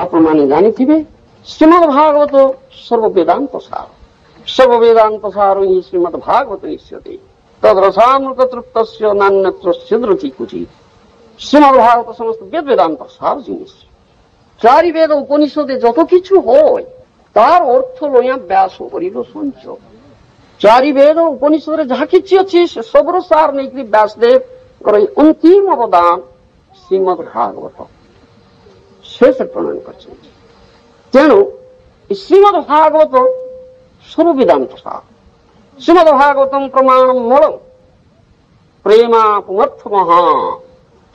ଆପଣମାନେ ଜାଣିଥିବେ ଶ୍ରୀମଦ୍ ଭାଗବତ ସର୍ବବେଦାନ୍ତ ସାର। ସର୍ବବେଦାନ୍ତ ସାର ହିଁ ଶ୍ରୀମଦ୍ ଭାଗବତ ନିଶ୍ଚତେ ତଦ୍ରସାମୃତ ତୃପ୍ତସ୍ୟ ନାନ୍ୟତ୍ରସ୍ୟ ରୁଚି কুচি। শ্রীমদ ভাগবত সমস্ত বেদ বেদান্ত সার জিনিস। চারি বেদ উপনিষদে যত কিছু হয় তার অর্থ লইয়া ব্যাস করিল সঞ্চ। চারি বেদ উপনিষদে যাহা কিছু ଅଛି ସେ ସବୁର ସାର ନେଇକରି ବ୍ୟାସଦେବଙ୍କର ଅନ୍ତିମ ଅବଦାନ ଶ୍ରୀମଦ୍ ଭାଗବତ ଶେଷରେ ପ୍ରଣୟନ କରିଛନ୍ତି। ତେଣୁ ଶ୍ରୀମଦ୍ ଭାଗବତ ସର୍ବବେଦାନ୍ତ ସାର। ଶ୍ରୀମଦ୍ ଭାଗବତଂ ପ୍ରମାଣଂ ମୂଳଂ ପ୍ରେମା ପୁମର୍ଥ ମହା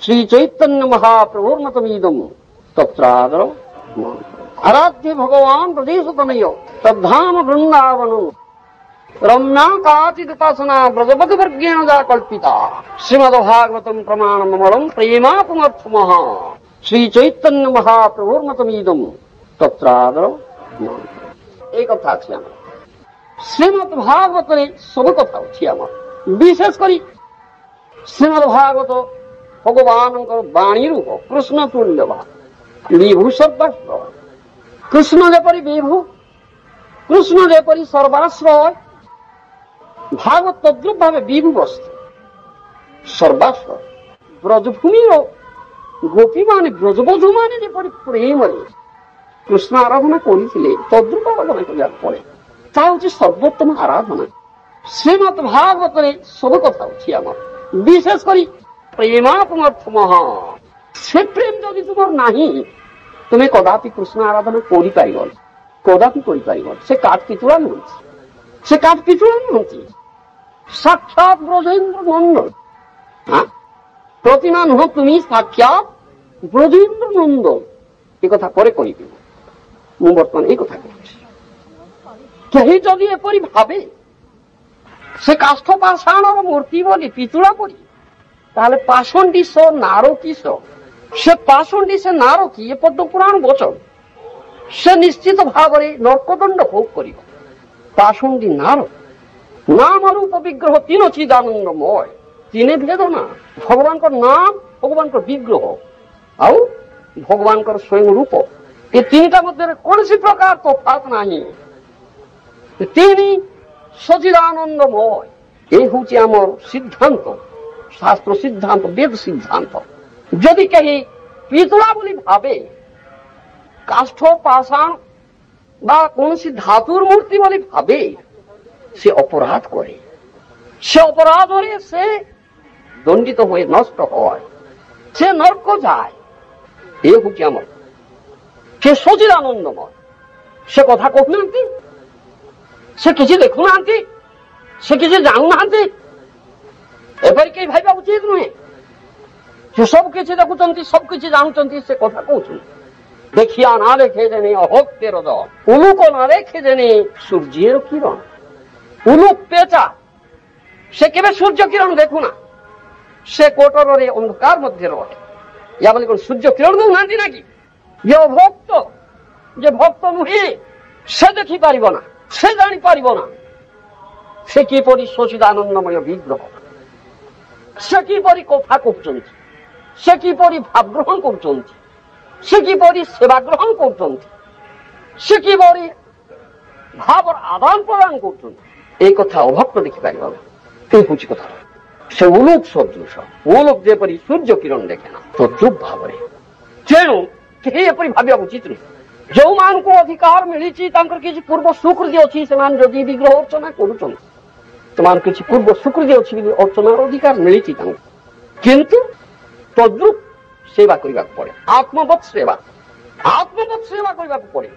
ଶ୍ରୀ ଚୈତନ୍ୟ ମହାପ୍ରଭୁର୍ମତମୀଦଂ ତତ୍ରାଦର ଆରାଧ୍ୟ ଭଗବାନ ବ୍ରଜେଶତନୟ ତଦ୍ଧାମ ବୃନ୍ଦାବନଂ ରମ୍ୟା କାଚିଦୁପାସନା ବ୍ରଜପତି ବର୍ଗେଣ ଯା କଳ୍ପିତା। ଶ୍ରୀମଦ୍ ଭାଗବତଂ ପ୍ରମାଣଂ ମୂଳଂ ପ୍ରେମା ପୁମର୍ଥ ମହା ଶ୍ରୀ ଚୈତନ୍ୟ ମହାପ୍ରଭୁର୍ମତମୀଦଂ ତତ୍ରାଦର। এই কথা আছে আমার শ্রীমদ ভাগবତରେ ସବୁ କଥା ଅଛି ଆମର। ବିଶେଷ କରି ଶ୍ରୀମଦ୍ ଭାଗବତ ଭଗବାନଙ୍କର ବାଣୀ ରୂପ କୃଷ୍ଣ ତୁଲ୍ୟ ବିଭୁ ସର୍ବାଶ୍ରୟ। କୃଷ୍ଣ ଯେପରି ବିଭୁ, କୃଷ୍ଣ ଯେପରି ସର୍ବାଶ୍ରୟ, ଭାଗବତ ତଦ୍ରୂପ ଭାବେ ବିଭୁ ବସ୍ତୁ ସର୍ବାଶ୍ରୟ। ବ୍ରଜଭୂମିର ଗୋପୀମାନେ ବ୍ରଜବଧୂମାନେ ଯେପରି ପ୍ରେମରେ କୃଷ୍ଣ ଆରାଧନା କରିଥିଲେ ତଦ୍ରୂପ ଆରାଧନା କରିବାକୁ ପଡେ। ତାହା ହଉଛି ସର୍ବୋତ୍ତମ ଆରାଧନା। ଶ୍ରୀମଦ୍ ଭାଗବତରେ ସବୁ କଥା ଅଛି ଆମର। ବିଶେଷ କରି ପ୍ରେମା ପୁମର୍ଥ ମହା। ସେ ପ୍ରେମ ଯଦି ତୁମର ନାହିଁ ତୁମେ କଦାପି କୃଷ୍ଣ ଆରାଧନା କରିପାରିବନି, କଦାପି କରିପାରିବନି। ସେ କାଠ ପିତୁଳା ନୁହନ୍ତି, ସେ କାଠ ପିତୁଳା ନୁହନ୍ତି, ସାକ୍ଷାତ ବ୍ରଜେନ୍ଦ୍ର ନନ୍ଦନ। ପ୍ରତିମା ନୁହଁ, ତୁମି ସାକ୍ଷାତ ବ୍ରଜେନ୍ଦ୍ର ନନ୍ଦନ। ଏ କଥା ପରେ କହିବି। ମୁଁ ବର୍ତ୍ତମାନ এই କଥା କହୁଛି। କେହି ଯଦି ଏପରି ଭାବେ ସେ କାଷ୍ଠ ପାଷାଣର ମୂର୍ତ୍ତି ବୋଲି ପିତୁଳା ପରି, ତାହେଲେ ପାଷଣ୍ଡୀ ସ ନାର କିସ? ସେ ପାଷଣ୍ଡୀ ସେ ନାର କି? ଏ ପଦ୍ମ ପୁରାଣ ବଚନ। ସେ ନିଶ୍ଚିତ ଭାବରେ ନର୍କଦଣ୍ଡ ଭୋଗ କରିବ। ପାଷଣ୍ଡୀ ନାର ନାମ ରୂପ ବିଗ୍ରହ ତିନ ଚିଦାନନ୍ଦମୟ। ତିନେ ଭେଦ ନା, ଭଗବାନଙ୍କର ନାମ, ଭଗବାନଙ୍କର ବିଗ୍ରହ ଆଉ ଭଗବାନଙ୍କର ସ୍ୱୟଂ ରୂପ। ଏ ତିନିଟା ମଧ୍ୟରେ କୌଣସି ପ୍ରକାର ତଫାତ ନାହିଁ। ତିନି ସଚିଦାନନ୍ଦମୟ। ଏ ହଉଛି ଆମର ସିଦ୍ଧାନ୍ତ, ଶାସ୍ତ୍ର ସିଦ୍ଧାନ୍ତ, ବେଦ ସିଦ୍ଧାନ୍ତ। ଯଦି କେହି ପିତୁଳା ବୋଲି ଭାବେ, କାଷ୍ଠ ପାଷାଣ বা କୌଣସି ଧାତୁର ମୂର୍ତ୍ତି ବୋଲି ଭାବେ, ସେ ଅପରାଧ କରେ। ସେ ଅପରାଧରେ ସେ ଦଣ୍ଡିତ ହୁଏ, ନଷ୍ଟ হয়, ସେ ନର୍କ যায়। ଏ ହଉଛି ଆମର ସେ ସଚିଦାନନ୍ଦମୟ। ସେ କଥା କହୁନାହାନ୍ତି, ସେ କିଛି ଦେଖୁନାହାନ୍ତି, ସେ କିଛି ଜାଣୁନାହାନ୍ତି, ଏପରି କେହି ଭାବିବା ଉଚିତ ନୁହେଁ। ସେ ସବୁ କିଛି ଦେଖୁଛନ୍ତି, ସବୁ କିଛି ଜାଣୁଛନ୍ତି, ସେ କଥା କହୁଛନ୍ତି। ଦେଖିଆ ନା ଦେଖେ ଯେନେ ଅଭକ୍ତେର ଦ, ଉଲୁକ ନା ଦେଖେ ଯେନେ ସୂର୍ଯ୍ୟର କିରଣ। ଉଲୁକ পেঁচা, সে কেবে সূর্য কিরণ দেখুনা, সে কোটরে অন্ধকার মধ্যে রহে। ইয়া বলে কোন সূর্য কিরণ দেখুনাহাନ୍ତି নাকি? যে অভক্ত, যে ভক্ত নুহে, সে দেখি পারিব না, সে জানি পারিব না সে কিপরি সচিদানন্দময় বিগ্রহ, সে কিপরি কথা করছেন, সে কিপরি ভাব গ্রহণ করছেন, সে কিপরি সেবা গ্রহণ করছেন, সে কিপরি ভাবর আদান প্রদান করছেন। এই কথা অভক্ত দেখিপারিব না। এই হচ্ছে কথা। ସେ ଉଲୁକ ସଦୃଶ, ଉଲୁକ ଯେପରି ସୂର୍ଯ୍ୟ କିରଣ ଦେଖେ ନା, ତଦ୍ରୂପ ଭାବରେ। ତେଣୁ କେହି ଏପରି ଭାବିବା ଉଚିତ ନୁହେଁ। ଯେଉଁମାନଙ୍କୁ ଅଧିକାର ମିଳିଛି, ତାଙ୍କର କିଛି ପୂର୍ବ ସ୍ୱୀକୃତି ଅଛି, ସେମାନେ ଯଦି ବିଗ୍ରହ ଅର୍ଚ୍ଚନା କରୁଛନ୍ତି, ସେମାନେ କିଛି ପୂର୍ବ ସ୍ୱୀକୃତି ଅଛି ବୋଲି ଅର୍ଚ୍ଚନାର ଅଧିକାର ମିଳିଛି ତାଙ୍କୁ। କିନ୍ତୁ ତଦ୍ରୂପ ସେବା କରିବାକୁ ପଡେ। ଆତ୍ମବତ୍ ସେବା, ଆତ୍ମବତ୍ ସେବା କରିବାକୁ ପଡେ।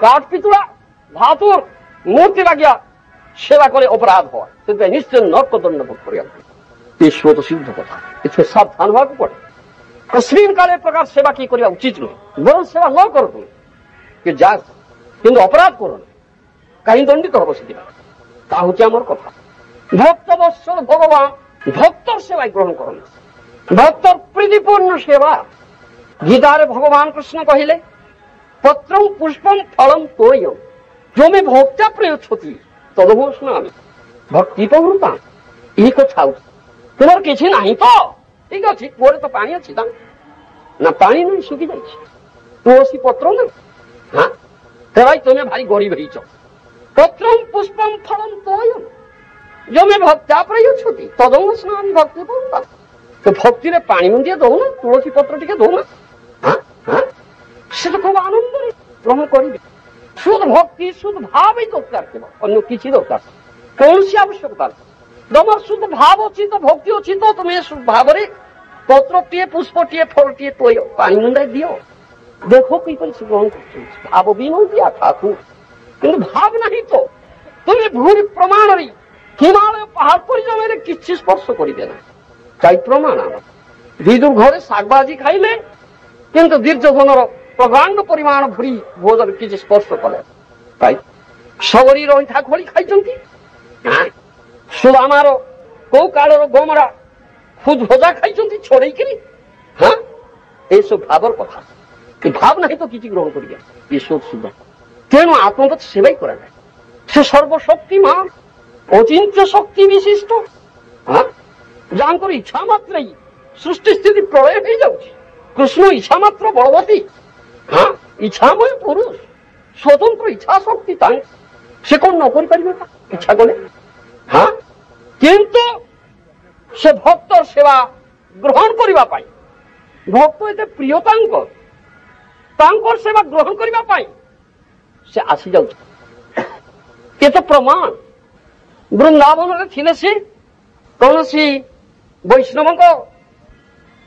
କାଠ ପିତୁଳା ଧାତୁର ମୂର୍ତ୍ତି ଲାଗିଆ সেবা করে অপরাধ হয়, ସେଥିପାଇଁ ନିଶ୍ଚୟ ନର୍କଦଣ୍ଡ ଭୋଗ କରିବାକୁ ପଡେ। ଏ ସ୍ୱତ ସିଦ୍ଧ କଥା। ଏଥିରେ ସାବଧାନ ହେବାକୁ ପଡେ। କସ୍ମିନ କାଳେ ପ୍ରକାର ସେବା କିଏ କରିବା ଉଚିତ ନୁହେଁ। ବରଂ ସେବା ନ କରନ୍ତୁ, ଯା କିନ୍ତୁ ଅପରାଧ କରନ୍ତୁ, କାହିଁ ଦଣ୍ଡିତ ହବ ସେଥିପାଇଁ। ତା ହଉଛି ଆମର କଥା। ଭକ୍ତ ବତ୍ସଳ ଭଗବାନ ଭକ୍ତର ସେବା ଗ୍ରହଣ କରନ୍ତି। ଭକ୍ତର ପ୍ରୀତିପୂର୍ଣ୍ଣ ସେବା। ଗୀତାରେ ଭଗବାନ କୃଷ୍ଣ କହିଲେ, ପତ୍ରଂ ପୁଷ୍ପଂ ଫଳଂ ତୋୟଂ ଯୋମେ ଭକ୍ତା ପ୍ରେୟଚ୍ଛତି ତଦଭୂଷ୍ଣାମି ଭକ୍ତି ପ୍ରଭୃତା। এই କଥା ହଉଛି। ତୁମର କିଛି ନାହିଁ ତ ଠିକ ଅଛି, କୂଅରେ ତ ପାଣି ଅଛି, ନା ପାଣି ନାହିଁ, ଶୁଖି ଯାଇଛି। ତୁଳସୀ ପତ୍ର ନା? ହଁ ଭାଇ ତୁମେ ଭାରି ଗରିବ ହେଇଛ। ପତ୍ରಂ ପୁଷ୍ପମ ଫଳମ ତୋୟମ ଯୋଉମେ ଭକ୍ତା ପ୍ରୟଚ୍ଛତି ତଦଙ୍ଗ ସ୍ନାନ ଭକ୍ତି ପୂର୍ଣ୍ଣ। ତ ଭକ୍ତିରେ ପାଣି ମୁଣ୍ଡିଏ ଦଉନା, ତୁଳସୀ ପତ୍ର ଟିକେ ଦଉନା। ସେ ତ ଖୁବ ଆନନ୍ଦରେ ଗ୍ରହଣ କରିବେ। শুধু ভক্তি শুধু ভাবই দরকার, কেবল অন্য কিছু দরকার কৌশি আবশ্যকতা তোমার শুধু ভাব অছি তো ভক্তি অছি তো তুমি ভাবরে পত্রটিଏ পুষ্পটিଏ ফলটিଏ ତୋୟ ପାଣି ମୁଣ୍ଡାଇ ଦିଅ, ଦେଖ କିପରି ସେ ଗ୍ରହଣ କରୁଛନ୍ତି। ଭାବ ବିନୋଦି ଆଖାକୁ କିନ୍ତୁ ଭାବ ନାହିଁ ତ ତୁମେ ଭୂରି ପ୍ରମାଣରେ ହିମାଳୟ ପାହାଡ଼ ପରିଜନରେ କିଛି ସ୍ପର୍ଶ କରିବେ ନା। ତାଇ ପ୍ରମାଣ ବିଦୁର ଘରେ ଶାଗ ଭାଜି ଖାଇଲେ କିନ୍ତୁ ଦୁର୍ଯ୍ୟୋଧନର ପ୍ରଗାଣ୍ଡ ପରିମାଣ ଭୂରି ଭୋଜନ କିଛି ସ୍ପର୍ଶ କଲେ। ତାଇ ସବରୀ ରହିଥା ଖୋଳି ଖାଇଛନ୍ତି। ସୁଦାମାର କୋଉ କାଳର ଗମରା খুদ ভজা খাইଛନ୍ତି ছড়েইকিরি। হ্যাঁ এইসব ভাবর কথা, ভাব ନାହିଁ তো କିଛି গ্রহণ করিবে ঈশ্বর সুদ্ধ। তেণু আত্মবোধ সেবাই করা যায়। সে সর্বশক্তিমান অচিন্ত্য শক্তি বিশিষ্ট, হ্যাঁ যাহাଙ୍କର ইচ্ছা মাত্রই সৃষ্টি স্থিতি প্রলয় হয়ে যাচ্ছে। কৃষ্ণ ইচ্ছা মাত্র বলবতী, হ্যাঁ ইচ্ছাময় পুরুষ, স্বতন্ত্র ইচ্ছা শক্তি তাই সে কোন ন করিপারিবে ইচ্ছা কলে। হ্যাঁ কিন্তু সে ভক্তর সেবা গ্রহণ করিবা পাই, ভক্ত এতে প্রিয় তাঙ্কর সেবা গ্রহণ করিবা পাই সে আসি যাଉଛି। এ তো প্রমাণ বৃন্দাবନରେ ଥିଲେ ସେ କୌଣସି ବୈଷ୍ଣବଙ୍କ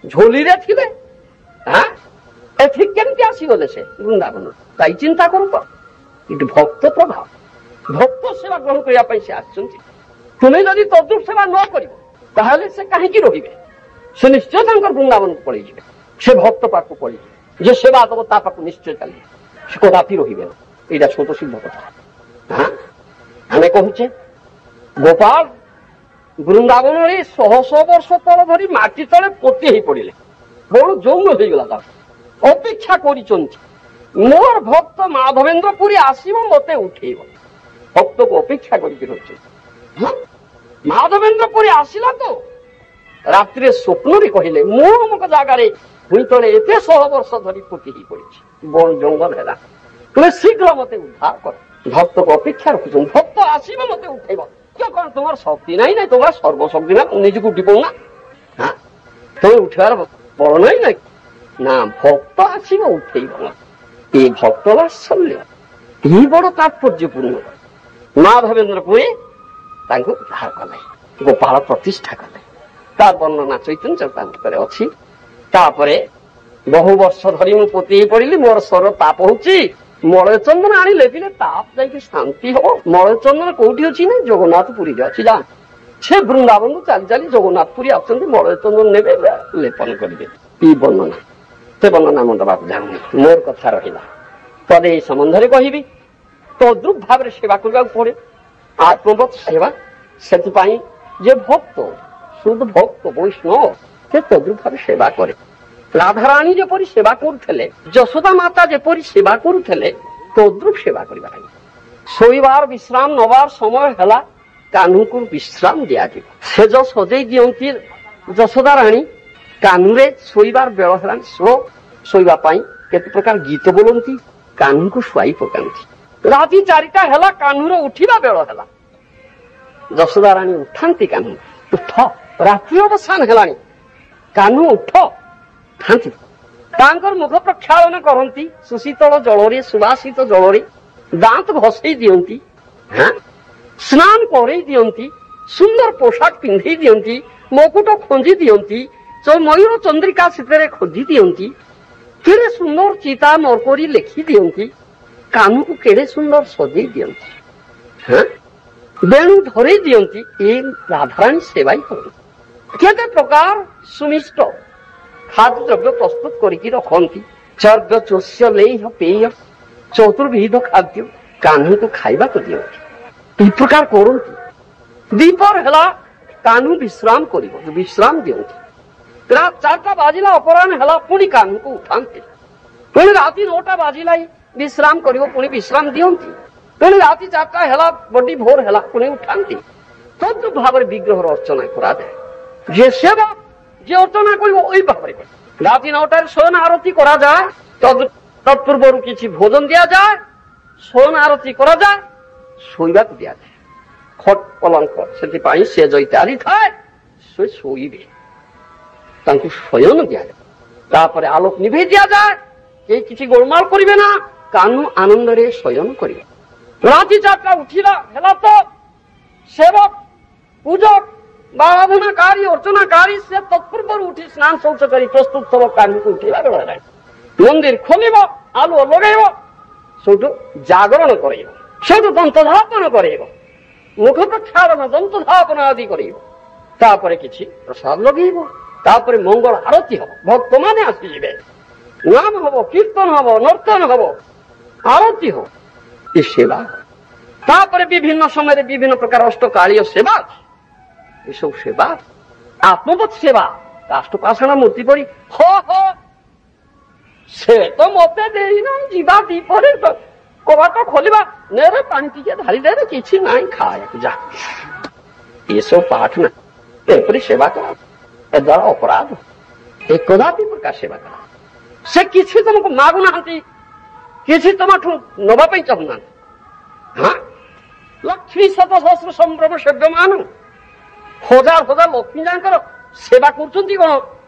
ଝୋଲିରେ ଥିଲେ। হ্যাঁ এঠিক কেমতি আসিগলে সে বৃন্দাবন, তাই চিন্তা করো তো এটি ভক্ত প্রভাব। ভক্ত সেবা গ্রহণ করিবা পাই সে আসଛନ୍ତି। তুমি যদি তদ্রূপ সেবা ন করিব তাহলে সে কাহিঁকি রহিবে? সে নিশ্চয় তাঙ্কর বৃন্দাবনକୁ পଳେଇଯିବେ। সে ভক্ত পাখକୁ পଳେଇଯିବେ, যে সেবা দেব তা পাখକୁ নিশ্চয় ଚାଲିବେ, সে କଦାପି ରହିବେ না। এইটা ছোট সিদ্ধ কথা। হ্যাঁ ଆମେ କହୁଛେ ଗୋପାଳ ବୃନ୍ଦାବନରେ ଶହ ଶହ ବର୍ଷ ତଳ ଧରି ମାଟି ତଳେ ପୋତି ହେଇ ପଡିଲେ, ବଡ ଯୌନ ହେଇଗଲା। ତାକୁ ଅପେକ୍ଷା କରିଛନ୍ତି ମୋର ଭକ୍ତ ମାଧବେନ୍ଦ୍ର ପୁରୀ ଆସିବ ମତେ ଉଠେଇବ। ଭକ୍ତକୁ ଅପେକ୍ଷା କରିକି ରହିଛନ୍ତି। ମାଧବେନ୍ଦ୍ର ପୁରୀ ଆସିଲା ତ ରାତିରେ ସ୍ୱପ୍ନରେ କହିଲେ ମୁଁ ଅମୁକ ଜାଗାରେ ଭୂଇଁ ତଳେ ଏତେ ଶହ ବର୍ଷ ଧରି ପୋତି ହେଇ ପଡିଛି, ବଣ ଜଙ୍ଗଲ ହେଲା, ତୁମେ ଶୀଘ୍ର ମତେ ଉଦ୍ଧାର କର। ଭକ୍ତକୁ ଅପେକ୍ଷା ରଖୁଛନ୍ତି, ଭକ୍ତ ଆସିବ ମତେ ଉଠେଇବ। କଣ তোমার শক্তি নাই? নাই তোমার সর্বশক্তি না, নিজেকে উঠিব না? হ্যাঁ তুমি উঠিবার বড় নাই নাকি? না, ভক্ত আসিব উঠেইব না। এই ভক্ত বাৎসল্য এই বড় তাৎপর্যপূর্ণ। মাধবেন্দ্র পুরী ତାଙ୍କୁ ଉଦ୍ଧାର କଲେ, ଗୋପାଳ ପ୍ରତିଷ୍ଠା କଲେ। ତା ବର୍ଣ୍ଣନା ଚୈତନ୍ୟ ଚରିତାମୃତରେ ଅଛି। ତାପରେ ବହୁ ବର୍ଷ ଧରି ମୁଁ ପୋତି ହେଇ ପଡିଲି, ମୋର ସ୍ୱର ତାପ ହଉଛି, ମଳୟ ଚନ୍ଦନ ଆଣି ଲେପିଲେ ତାପ ଯାଇକି ଶାନ୍ତି ହବ। ମଳୟ ଚନ୍ଦନ କୋଉଠି ଅଛି ନା ଜଗନ୍ନାଥ ପୁରୀରେ ଅଛି। ଯା ସେ ବୃନ୍ଦାବନରୁ ଚାଲି ଚାଲି ଜଗନ୍ନାଥ ପୁରୀ ଆସୁଛନ୍ତି, ମଳୟ ଚନ୍ଦନ ନେବେ ଲେପନ କରିବେ। କି ବର୍ଣ୍ଣନା, ସେ ବର୍ଣ୍ଣନା ମୁଁ ଦେବାକୁ ଯାଉନି, ମୋର କଥା ରହିଲା। ପଦେ ଏଇ ସମ୍ବନ୍ଧରେ କହିବି। ତଦ୍ରୁପ ଭାବରେ ସେବା କରିବାକୁ ପଡେ, ଆତ୍ମବତ ସେବା। ସେଥିପାଇଁ ଯେ ଭକ୍ତ শুদ্ধ ভক্ত বৈষ্ণব সে তদ্রূপ ভাবে সেবা করে। রাধারানী যেপরি সেবা করুଥିଲେ, যশোদা মাতা যেপরি সেবা করুଥିଲେ, তদ্রূপ সেবা କରିବା ପାଇଁ। ଶୋଇବାର ବିଶ୍ରାମ ନେବାର ସମୟ ହେଲା, କାହ୍ନୁକୁ ବିଶ୍ରାମ ଦିଆଯିବ। ସେଜ ସଜେଇ ଦିଅନ୍ତି ଯଶୋଦା ରାଣୀ, କାହ୍ନୁରେ ଶୋଇବାର ବେଳ ହେଲାଣି, ଶୋଇବା ପାଇଁ କେତେ ପ୍ରକାର ଗୀତ ବୋଲନ୍ତି, କାହ୍ନୁକୁ ଶୁଆଇ ପକାନ୍ତି। ରାତି 4ଟା ହେଲା, କାହ୍ନୁର ଉଠିବା ବେଳ ହେଲା, ଯଶୋଦା ରାଣୀ ଉଠାନ୍ତି କାହ୍ନୁ, ଉଠ ରାତ୍ରି ଅବସାନ ହେଲାଣି, କାହ୍ନୁ ଉଠ ଥାନ୍ତି। ତାଙ୍କର ମୁଖ ପ୍ରକ୍ଷାଳନ କରନ୍ତି ସୁଶୀତଳ ଜଳରେ, ସୁବାସିତ ଜଳରେ, ଦାନ୍ତ ଘଷେଇ ଦିଅନ୍ତି, ସ୍ନାନ କରେଇ ଦିଅନ୍ତି, ସୁନ୍ଦର ପୋଷାକ ପିନ୍ଧେଇ ଦିଅନ୍ତି, ମକୁଟ ଖଞ୍ଜି ଦିଅନ୍ତି, ମୟୂର ଚନ୍ଦ୍ରିକା ସେଥିରେ ଖୋଜି ଦିଅନ୍ତି, କେଡ଼େ ସୁନ୍ଦର ଚିତା ମରକରି ଲେଖି ଦିଅନ୍ତି, କାହ୍ନୁକୁ କେଡ଼େ ସୁନ୍ଦର ସଜେଇ ଦିଅନ୍ତି, ବେଣୁ ଧରେଇ ଦିଅନ୍ତି। ଏ ରାଧାରାଣୀ ସେବାଇ କରନ୍ତି। କେତେ ପ୍ରକାର ସୁମିଷ୍ଟ ଖାଦ୍ୟଦ୍ରବ୍ୟ ପ୍ରସ୍ତୁତ କରିକି ରଖନ୍ତି, ଚର୍ବ୍ୟ ଚୋଷ୍ୟ ଲେହ ପେୟ ଚତୁର୍ବିଧ ଖାଦ୍ୟ କାହ୍ନୁକୁ ଖାଇବାକୁ ଦିଅନ୍ତି। ଏହି ପ୍ରକାର କରନ୍ତି। ଦ୍ୱିପହର ହେଲା, କାହ୍ନୁ ବିଶ୍ରାମ କରିବ, ବିଶ୍ରାମ ଦିଅନ୍ତି। 4ଟା ବାଜିଲା, ଅପରାହ୍ନ ହେଲା, ପୁଣି କାହ୍ନୁକୁ ଉଠାନ୍ତି। ପୁଣି ରାତି 9ଟା ବାଜିଲା, ବିଶ୍ରାମ କରିବ, ପୁଣି ବିଶ୍ରାମ ଦିଅନ୍ତି। ପୁଣି ରାତି 4ଟା ହେଲା, ବଡି ଭୋର ହେଲା, ପୁଣି ଉଠାନ୍ତି। ତଦ୍ରୁପ ଭାବରେ ବିଗ୍ରହର ଅର୍ଚ୍ଚନା କରାଯାଏ। যে সেবা যে অর্চনা করব ওই ভাবে রাতে 9টার শয়ন আরতি করা যায়। ତତ୍ପୂର୍ବରୁ କିଛି ଭୋଜନ ଦିଆଯାଏ, ଶୟନ ଆରତି କରାଯାଏ, ଶୋଇବାକୁ ଦିଆଯାଏ। ଖଟ ପଲଙ୍କ ସେଥିପାଇଁ ଶେଜ ଇତ୍ୟାଦି ଥାଏ, ସେ ଶୋଇବେ, ତାଙ୍କୁ ଶୟନ ଦିଆଯାଏ। ତାପରେ ଆଲୋକ ନିଭେଇ ଦିଆଯାଏ, କେହି କିଛି ଗୋଳମାଳ କରିବେ ନା, କାହ୍ନୁ ଆନନ୍ଦରେ ଶୟନ କରିବେ। ରାତି 4ଟା ଉଠିଲା ହେଲା ତ ସେବକ ପୂଜକ ବା ଆରାଧନାକାରୀ ଅର୍ଚ୍ଚନାକାରୀ ସେ ତତ୍ପୂର୍ବରୁ ଉଠି ସ୍ନାନ ଶୌଚ କରି ପ୍ରସ୍ତୁତ ହେବ। କାହ୍ନୁକୁ ଉଠିଲା ବେଳେ ମନ୍ଦିର ଖୋଲିବ, ଆଲୁଅ ଲଗେଇବ, ସେଠୁ ଜାଗରଣ କରେଇବ, ସେଠୁ ଦନ୍ତ ଧାପନ କରେଇବ, ମୁଖ ପ୍ରକ୍ଷାଳନ ଦନ୍ତ ଧାପନ ଆଦି କରେଇବ। ତାପରେ କିଛି ପ୍ରସାଦ ଲଗେଇବ, ତାପରେ ମଙ୍ଗଳ ଆରତି ହବ, ଭକ୍ତମାନେ ଆସିଯିବେ, ନାମ ହବ, କୀର୍ତ୍ତନ ହବ, ନର୍ତ୍ତନ ହବ, ଆରତି ହବ, ଏ ସେବା। ତାପରେ ବିଭିନ୍ନ ସମୟରେ ବିଭିନ୍ନ ପ୍ରକାର ଅଷ୍ଟକାଳୀୟ ସେବା, ଏସବୁ ସେବା ଆତ୍ମବତ୍ ସେବା। କାଷ୍ଟପାଷାଣ ମୂର୍ତ୍ତି ପରି ସେ ତ ମତେ ଦେଇନାହିଁ, ଯିବା ଦ୍ୱୀପରେ କବାଟ ଖୋଲିବା, ନେରେ ପାଣି ଟିକେ ଢାଳିଦେରେ, କିଛି ନାହିଁ ଖାଇବାକୁ ଯା, ଏସବୁ ପାଠ ନା। ଏପରି ସେବା କର, ଏ ଦ୍ୱାରା ଅପରାଧ। ଏ କଦାପି ପ୍ରକାର ସେବା କର। ସେ କିଛି ତମକୁ ମାଗୁନାହାନ୍ତି, କିଛି ତମଠୁ ନବା ପାଇଁ ଚାହୁଁନାହାନ୍ତି। ହଁ, ଲକ୍ଷ୍ମୀ ଶତ ସହସ୍ର ସମ୍ଭ୍ରମ ସେବ୍ୟମାନ, ହଜାର ହଜାର ଲକ୍ଷ୍ମୀ ଯାଙ୍କର ସେବା କରୁଛନ୍ତି, କଣ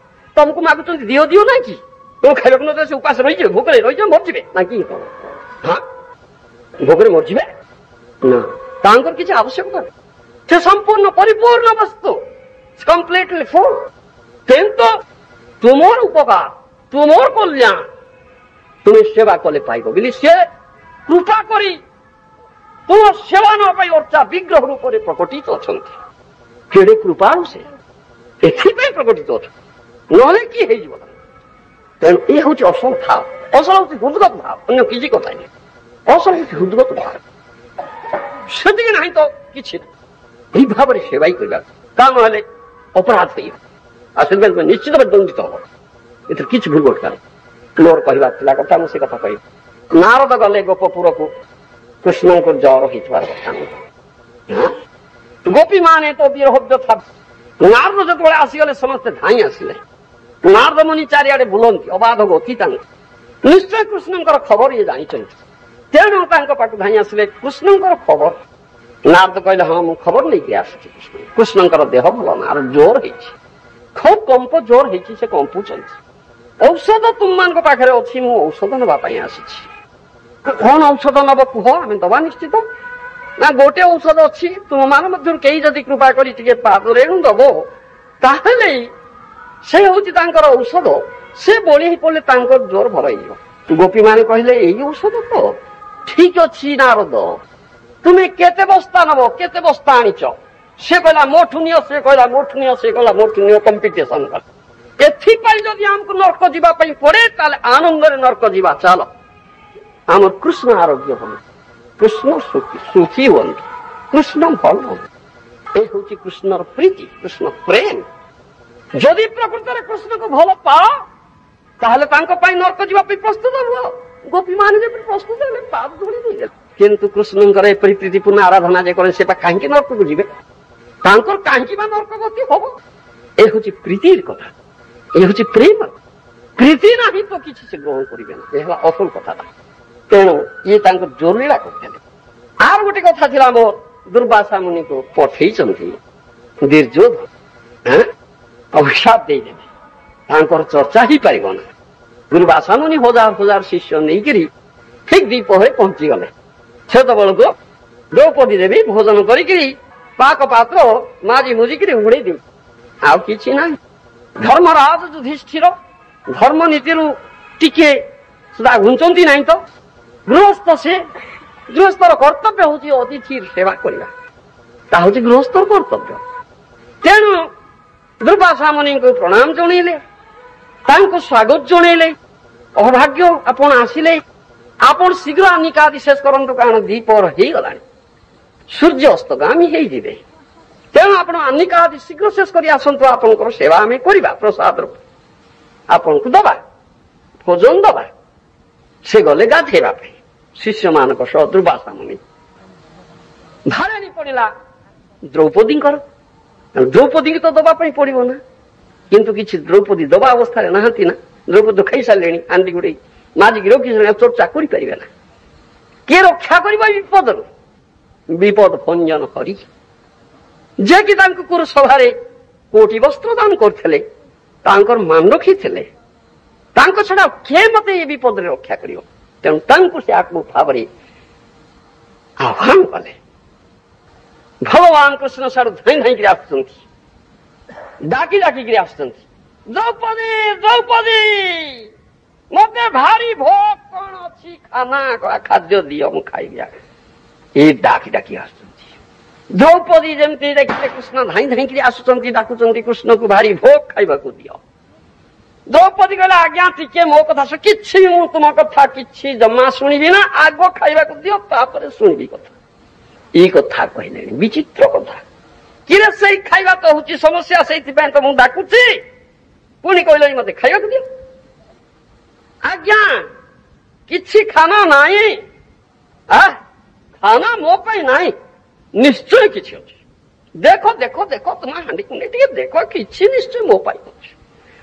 ତମକୁ ମାଗୁଛନ୍ତି ଦିଅ ଦିଅ ନାଇଁ କି? ତମ ଖାଇବାକୁ ନ ସେ ଉପାସ ରହିଯିବେ, ଭୋକରେ ରହିଯିବେ, ମରିଯିବେ ନା କି? ହଁ, ଭୋକରେ ମରିଯିବେ ନା, ତାଙ୍କର କିଛି ଆବଶ୍ୟକତା ନାହିଁ। ସେ ସମ୍ପୂର୍ଣ୍ଣ ପରିପୂର୍ଣ୍ଣ ବସ୍ତୁ, କମ୍ପ୍ଲିଟଲି ଫୁଲ୍। କିନ୍ତୁ ତୁମର ଉପକାର, ତୁମର କଲ୍ୟାଣ তুমি সেবা কলে পাইব বলি সে কৃপা করি তোমার সেবা ন পাই অর্চা বিগ্রহ রূপে প্রকটিত অଛନ୍ତି। কেড়ে কৃপাଳୁ ସେ ଏଥିପାଇଁ ପ୍ରକଟିତ ଅଛନ୍ତି, ନହେଲେ କି ହେଇଯିବ। ତେଣୁ ଏ ହଉଛି ଅସଲ ଭାବ, ଅସଲ ହଉଛି ହୃଦଗତ ଭାବ, ଅନ୍ୟ କିଛି କଥା ନାହିଁ। ଅସଲ ହଉଛି ହୃଦଗତ ଭାବ, ସେତିକି ନାହିଁ ତ କିଛି ନାହିଁ। এই ଭାବରେ ସେବାଇ କରିବା, ତା ନହେଲେ ଅପରାଧ ହେଇବ, ଆଉ ସେଥିପାଇଁ ନିଶ୍ଚିତ ଭାବେ ଦଣ୍ଡିତ ହବ। ଏଥିରେ କିଛି ଭୁଲ ଘଟଣା ନାହିଁ। ମୋର କହିବାର ଥିଲା କଥା, ମୁଁ ସେ କଥା କହିବି। ନାରଦ ଗଲେ ଗୋପପୁରକୁ, କୃଷ୍ଣଙ୍କୁ ଜର ହେଇଥିବାର କଥା ନୁହେଁ। ଗୋପୀ ମାନେ ତ ବିରହ ବ୍ୟଥା। ନାରଦ ଯେତେବେଳେ ଆସିଗଲେ ସମସ୍ତେ ଧାଇଁ ଆସିଲେ। ନାରଦ ମୁନି ଚାରିଆଡେ ବୁଲନ୍ତି, ଅବାଧ ଗତି ତାଙ୍କୁ, ନିଶ୍ଚୟ କୃଷ୍ଣଙ୍କର ଖବର ଇଏ ଜାଣିଛନ୍ତି। ତେଣୁ ତାଙ୍କ ପାଖକୁ ଧାଇଁ ଆସିଲେ, କୃଷ୍ଣଙ୍କର ଖବର। ନାରଦ କହିଲେ, ହଁ ମୁଁ ଖବର ନେଇକି ଆସିଛି। କୃଷ୍ଣଙ୍କର ଦେହ ଭଲ ନା, ଜୋର ହେଇଛି, ଖୁବ୍ କମ୍ପ ଜୋର ହେଇଛି, ସେ କମ୍ପୁଛନ୍ତି। ଔଷଧ ତୁମମାନଙ୍କ ପାଖରେ ଅଛି, ମୁଁ ଔଷଧ ନେବା ପାଇଁ ଆସିଛି। କଣ ଔଷଧ ନବ କୁହ, ଆମେ ଦବା ନିଶ୍ଚିତ। ନା ଗୋଟେ ଔଷଧ ଅଛି, ତୁମମାନ ମଧ୍ୟରୁ କେହି ଯଦି କୃପା କରି ଟିକେ ପାଦରେଣୁ ଦବ, ତାହେଲେ ସେ ହଉଛି ତାଙ୍କର ଔଷଧ। ସେ ବଳି ହେଇ ପଡିଲେ ତାଙ୍କର ଜୋର ଭଲ ହେଇଯିବ। ଗୋପୀ ମାନେ କହିଲେ, ଏଇ ଔଷଧ ତ ଠିକ ଅଛି ନାରଦ, ତୁମେ କେତେ ବସ୍ତା ନବ, କେତେ ବସ୍ତା ଆଣିଛ? ସେ କହିଲା ମୋଠୁ ନିଅ, ସେ କହିଲା ମୋଠୁ ନିଅ, ସେ କହିଲା ମୋଠୁ ନିଅ, କମ୍ପିଟିସନ କଲା। ଏଥିପାଇଁ ଯଦି ଆମକୁ ନର୍କ ଯିବା ପାଇଁ ପଡେ, ତାହେଲେ ଆନନ୍ଦରେ ନର୍କ ଯିବା, ଚାଲ। ଆମର କୃଷ୍ଣ ଆରୋଗ୍ୟ ହବ, କୃଷ୍ଣ ସୁଖୀ ହୁଅନ୍ତୁ, କୃଷ୍ଣ ଭଲ ହୁଅନ୍ତୁ। ଏ ହଉଛି କୃଷ୍ଣର ପ୍ରୀତି, କୃଷ୍ଣ ପ୍ରେମ। ଯଦି ପ୍ରକୃତରେ କୃଷ୍ଣକୁ ଭଲ ପାଅ, ତାହେଲେ ତାଙ୍କ ପାଇଁ ନର୍କ ଯିବା ପାଇଁ ପ୍ରସ୍ତୁତ ହୁଅ। ଗୋପୀ ମାନେ ଯେପରି ପ୍ରସ୍ତୁତ ହେଲେ, ପାଦ ଧରି ଦେଇଗଲେ। କିନ୍ତୁ କୃଷ୍ଣଙ୍କର ଏପରି ପ୍ରୀତିପୂର୍ଣ୍ଣ ଆରାଧନା ଯେ କରେ, ସେ କାହିଁକି ନର୍କକୁ ଯିବେ? ତାଙ୍କର କାହିଁକି ବା ନର୍କ ଗତି ହବ? ଏ ହଉଛି ପ୍ରୀତିର କଥା, ଏ ହଉଛି ପ୍ରେମ। ପ୍ରୀତି ନାହିଁ ତ କିଛି ସେ ଗ୍ରହଣ କରିବେ ନା, ଏ ହେଲା ଅସଲ କଥାଟା। ତେଣୁ ଇଏ ତାଙ୍କ ଜରୁରୀଳା କରିଥିଲେ। আর ଗୋଟେ କଥା ଥିଲା, ମୋର ଦୁର୍ବାସା ମୁନିକୁ ପଠେଇଛନ୍ତି ଦୁର୍ଯ୍ୟୋଧନ, ଅଭିଶାପ ଦେଇଦେବେ, ତାଙ୍କର ଚର୍ଚ୍ଚା ହେଇପାରିବ ନା। ଦୁର୍ବାସା ମୁନି ହଜାର ହଜାର ଶିଷ୍ୟ ନେଇକିରି ଠିକ ଦ୍ୱୀପରେ ପହଞ୍ଚିଗଲେ। ସେତେବେଳକୁ ଦ୍ରୌପଦୀ ଦେବୀ ଭୋଜନ କରିକିରି ପାକ ପାତ୍ର ମାଜି ମୁଜିକିରି ଉଡେଇ ଦେଇ, ଆଉ କିଛି ନାହିଁ। ଧର୍ମରାଜ ଯୁଧିଷ୍ଠିର ଧର୍ମ ନୀତିରୁ ଟିକେ ସୁଧା ଘୁଞ୍ଚନ୍ତି ନାହିଁ ତ। ଗୃହସ୍ଥ ସେ, ଗୃହସ୍ଥର କର୍ତ୍ତବ୍ୟ ହଉଛି ଅତିଥିର ସେବା କରିବା, ତାହା ହଉଛି ଗୃହସ୍ଥର କର୍ତ୍ତବ୍ୟ। ତେଣୁ ଦୁର୍ବାସା ମୁନିଙ୍କୁ ପ୍ରଣାମ ଜଣେଇଲେ, ତାଙ୍କୁ ସ୍ୱାଗତ ଜଣେଇଲେ। ଅଭାଗ୍ୟ ଆପଣ ଆସିଲେ, ଆପଣ ଶୀଘ୍ର ଆନିକାଦି ଶେଷ କରନ୍ତୁ, କାରଣ ଦ୍ୱିପହର ହେଇଗଲାଣି, ସୂର୍ଯ୍ୟ ଅସ୍ତଗାମୀ ହେଇଯିବେ। ତେଣୁ ଆପଣ ଆନିକାଦି ଶୀଘ୍ର ଶେଷ କରି ଆସନ୍ତୁ, ଆପଣଙ୍କର ସେବା ଆମେ କରିବା, ପ୍ରସାଦ ଆପଣଙ୍କୁ ଦବା, ଭୋଜନ ଦବା। ସେ ଗଲେ ଗାଧେଇବା ପାଇଁ ଶିଷ୍ୟମାନଙ୍କ ସହ। ଦୁର୍ବାସା ମୁନି ଭାରେଣି ପଡିଲା ଦ୍ରୌପଦୀଙ୍କର, ଦ୍ରୌପଦୀଙ୍କୁ ତ ଦବା ପାଇଁ ପଡିବ ନା। କିନ୍ତୁ କିଛି ଦ୍ରୌପଦୀ ଦବା ଅବସ୍ଥାରେ ନାହାନ୍ତି ନା, ଦ୍ରୌପଦୀ ଖାଇସାରିଲେଣି ହାଣ୍ଡି ଗୁଡେଇ। ମାଜିକି ରଖି ଚର୍ଚ୍ଚା କରିପାରିବେ ନା। କିଏ ରକ୍ଷା କରିବ ବିପଦରୁ? ବିପଦ ଭଞ୍ଜନ କରି ଯେ କି ତାଙ୍କୁ କୁରୁସଭାରେ କୋଟି ବସ୍ତ୍ର ଦାନ କରିଥିଲେ, ତାଙ୍କର ମାନ ରଖିଥିଲେ, ତାଙ୍କ ଛଡା କିଏ ମତେ ଏ ବିପଦରେ ରକ୍ଷା କରିବ? ତେଣୁ ତାଙ୍କୁ ସେ ଆତ୍ମ ଭାବରେ ଆହ୍ୱାନ କଲେ। ଭଗବାନ କୃଷ୍ଣ ସାଡୁ ଧାଇଁ ଧାଇଁକିରି ଆସୁଛନ୍ତି, ଡାକି ଡାକିକିରି ଆସୁଛନ୍ତି, ଦ୍ରୌପଦୀ ଦ୍ରୌପଦୀ ମତେ ଭାରି ଭୋକ, କଣ ଅଛି ଖାନା ଖାଦ୍ୟ ଦିଅ ମୁଁ ଖାଇବି। ଏ ଡାକି ଡାକି ଆସୁଛନ୍ତି। ଦ୍ରୌପଦୀ ଯେମିତି ଦେଖିଲେ କୃଷ୍ଣ ଧାଇଁ ଧାଇଁକିରି ଆସୁଛନ୍ତି, ଡାକୁଛନ୍ତି କୃଷ୍ଣକୁ ଭାରି ଭୋକ, ଖାଇବାକୁ ଦିଅ। ଦ୍ରୌପଦୀ କହିଲେ ଆଜ୍ଞା ଟିକେ ମୋ କଥା କିଛି ମୁଁ ତୁମ କଥା କିଛି ଜମା ଶୁଣିବି ନା, ଆଗ ଖାଇବାକୁ ଦିଅ ତାପରେ ଶୁଣିବି କଥା। ଏଇ କଥା କହିଲେଣି, ବିଚିତ୍ର କଥା। କିରେ ସେଇ ଖାଇବା ତ ହଉଛି ସମସ୍ୟା, ସେଇଥିପାଇଁ ତ ମୁଁ ଡାକୁଛି, ପୁଣି କହିଲେଣି ମତେ ଖାଇବାକୁ ଦିଅ। ଆଜ୍ଞା କିଛି ଖାନା ନାହିଁ, ଖାନା ମୋ ପାଇଁ ନାହିଁ, ନିଶ୍ଚୟ କିଛି ଅଛି। ଦେଖ ଦେଖ ଦେଖ ତୁମ ହାଣ୍ଡି କୁଣ୍ଡି ଟିକେ ଦେଖ, କିଛି ନିଶ୍ଚୟ ମୋ ପାଇଁ ଅଛି।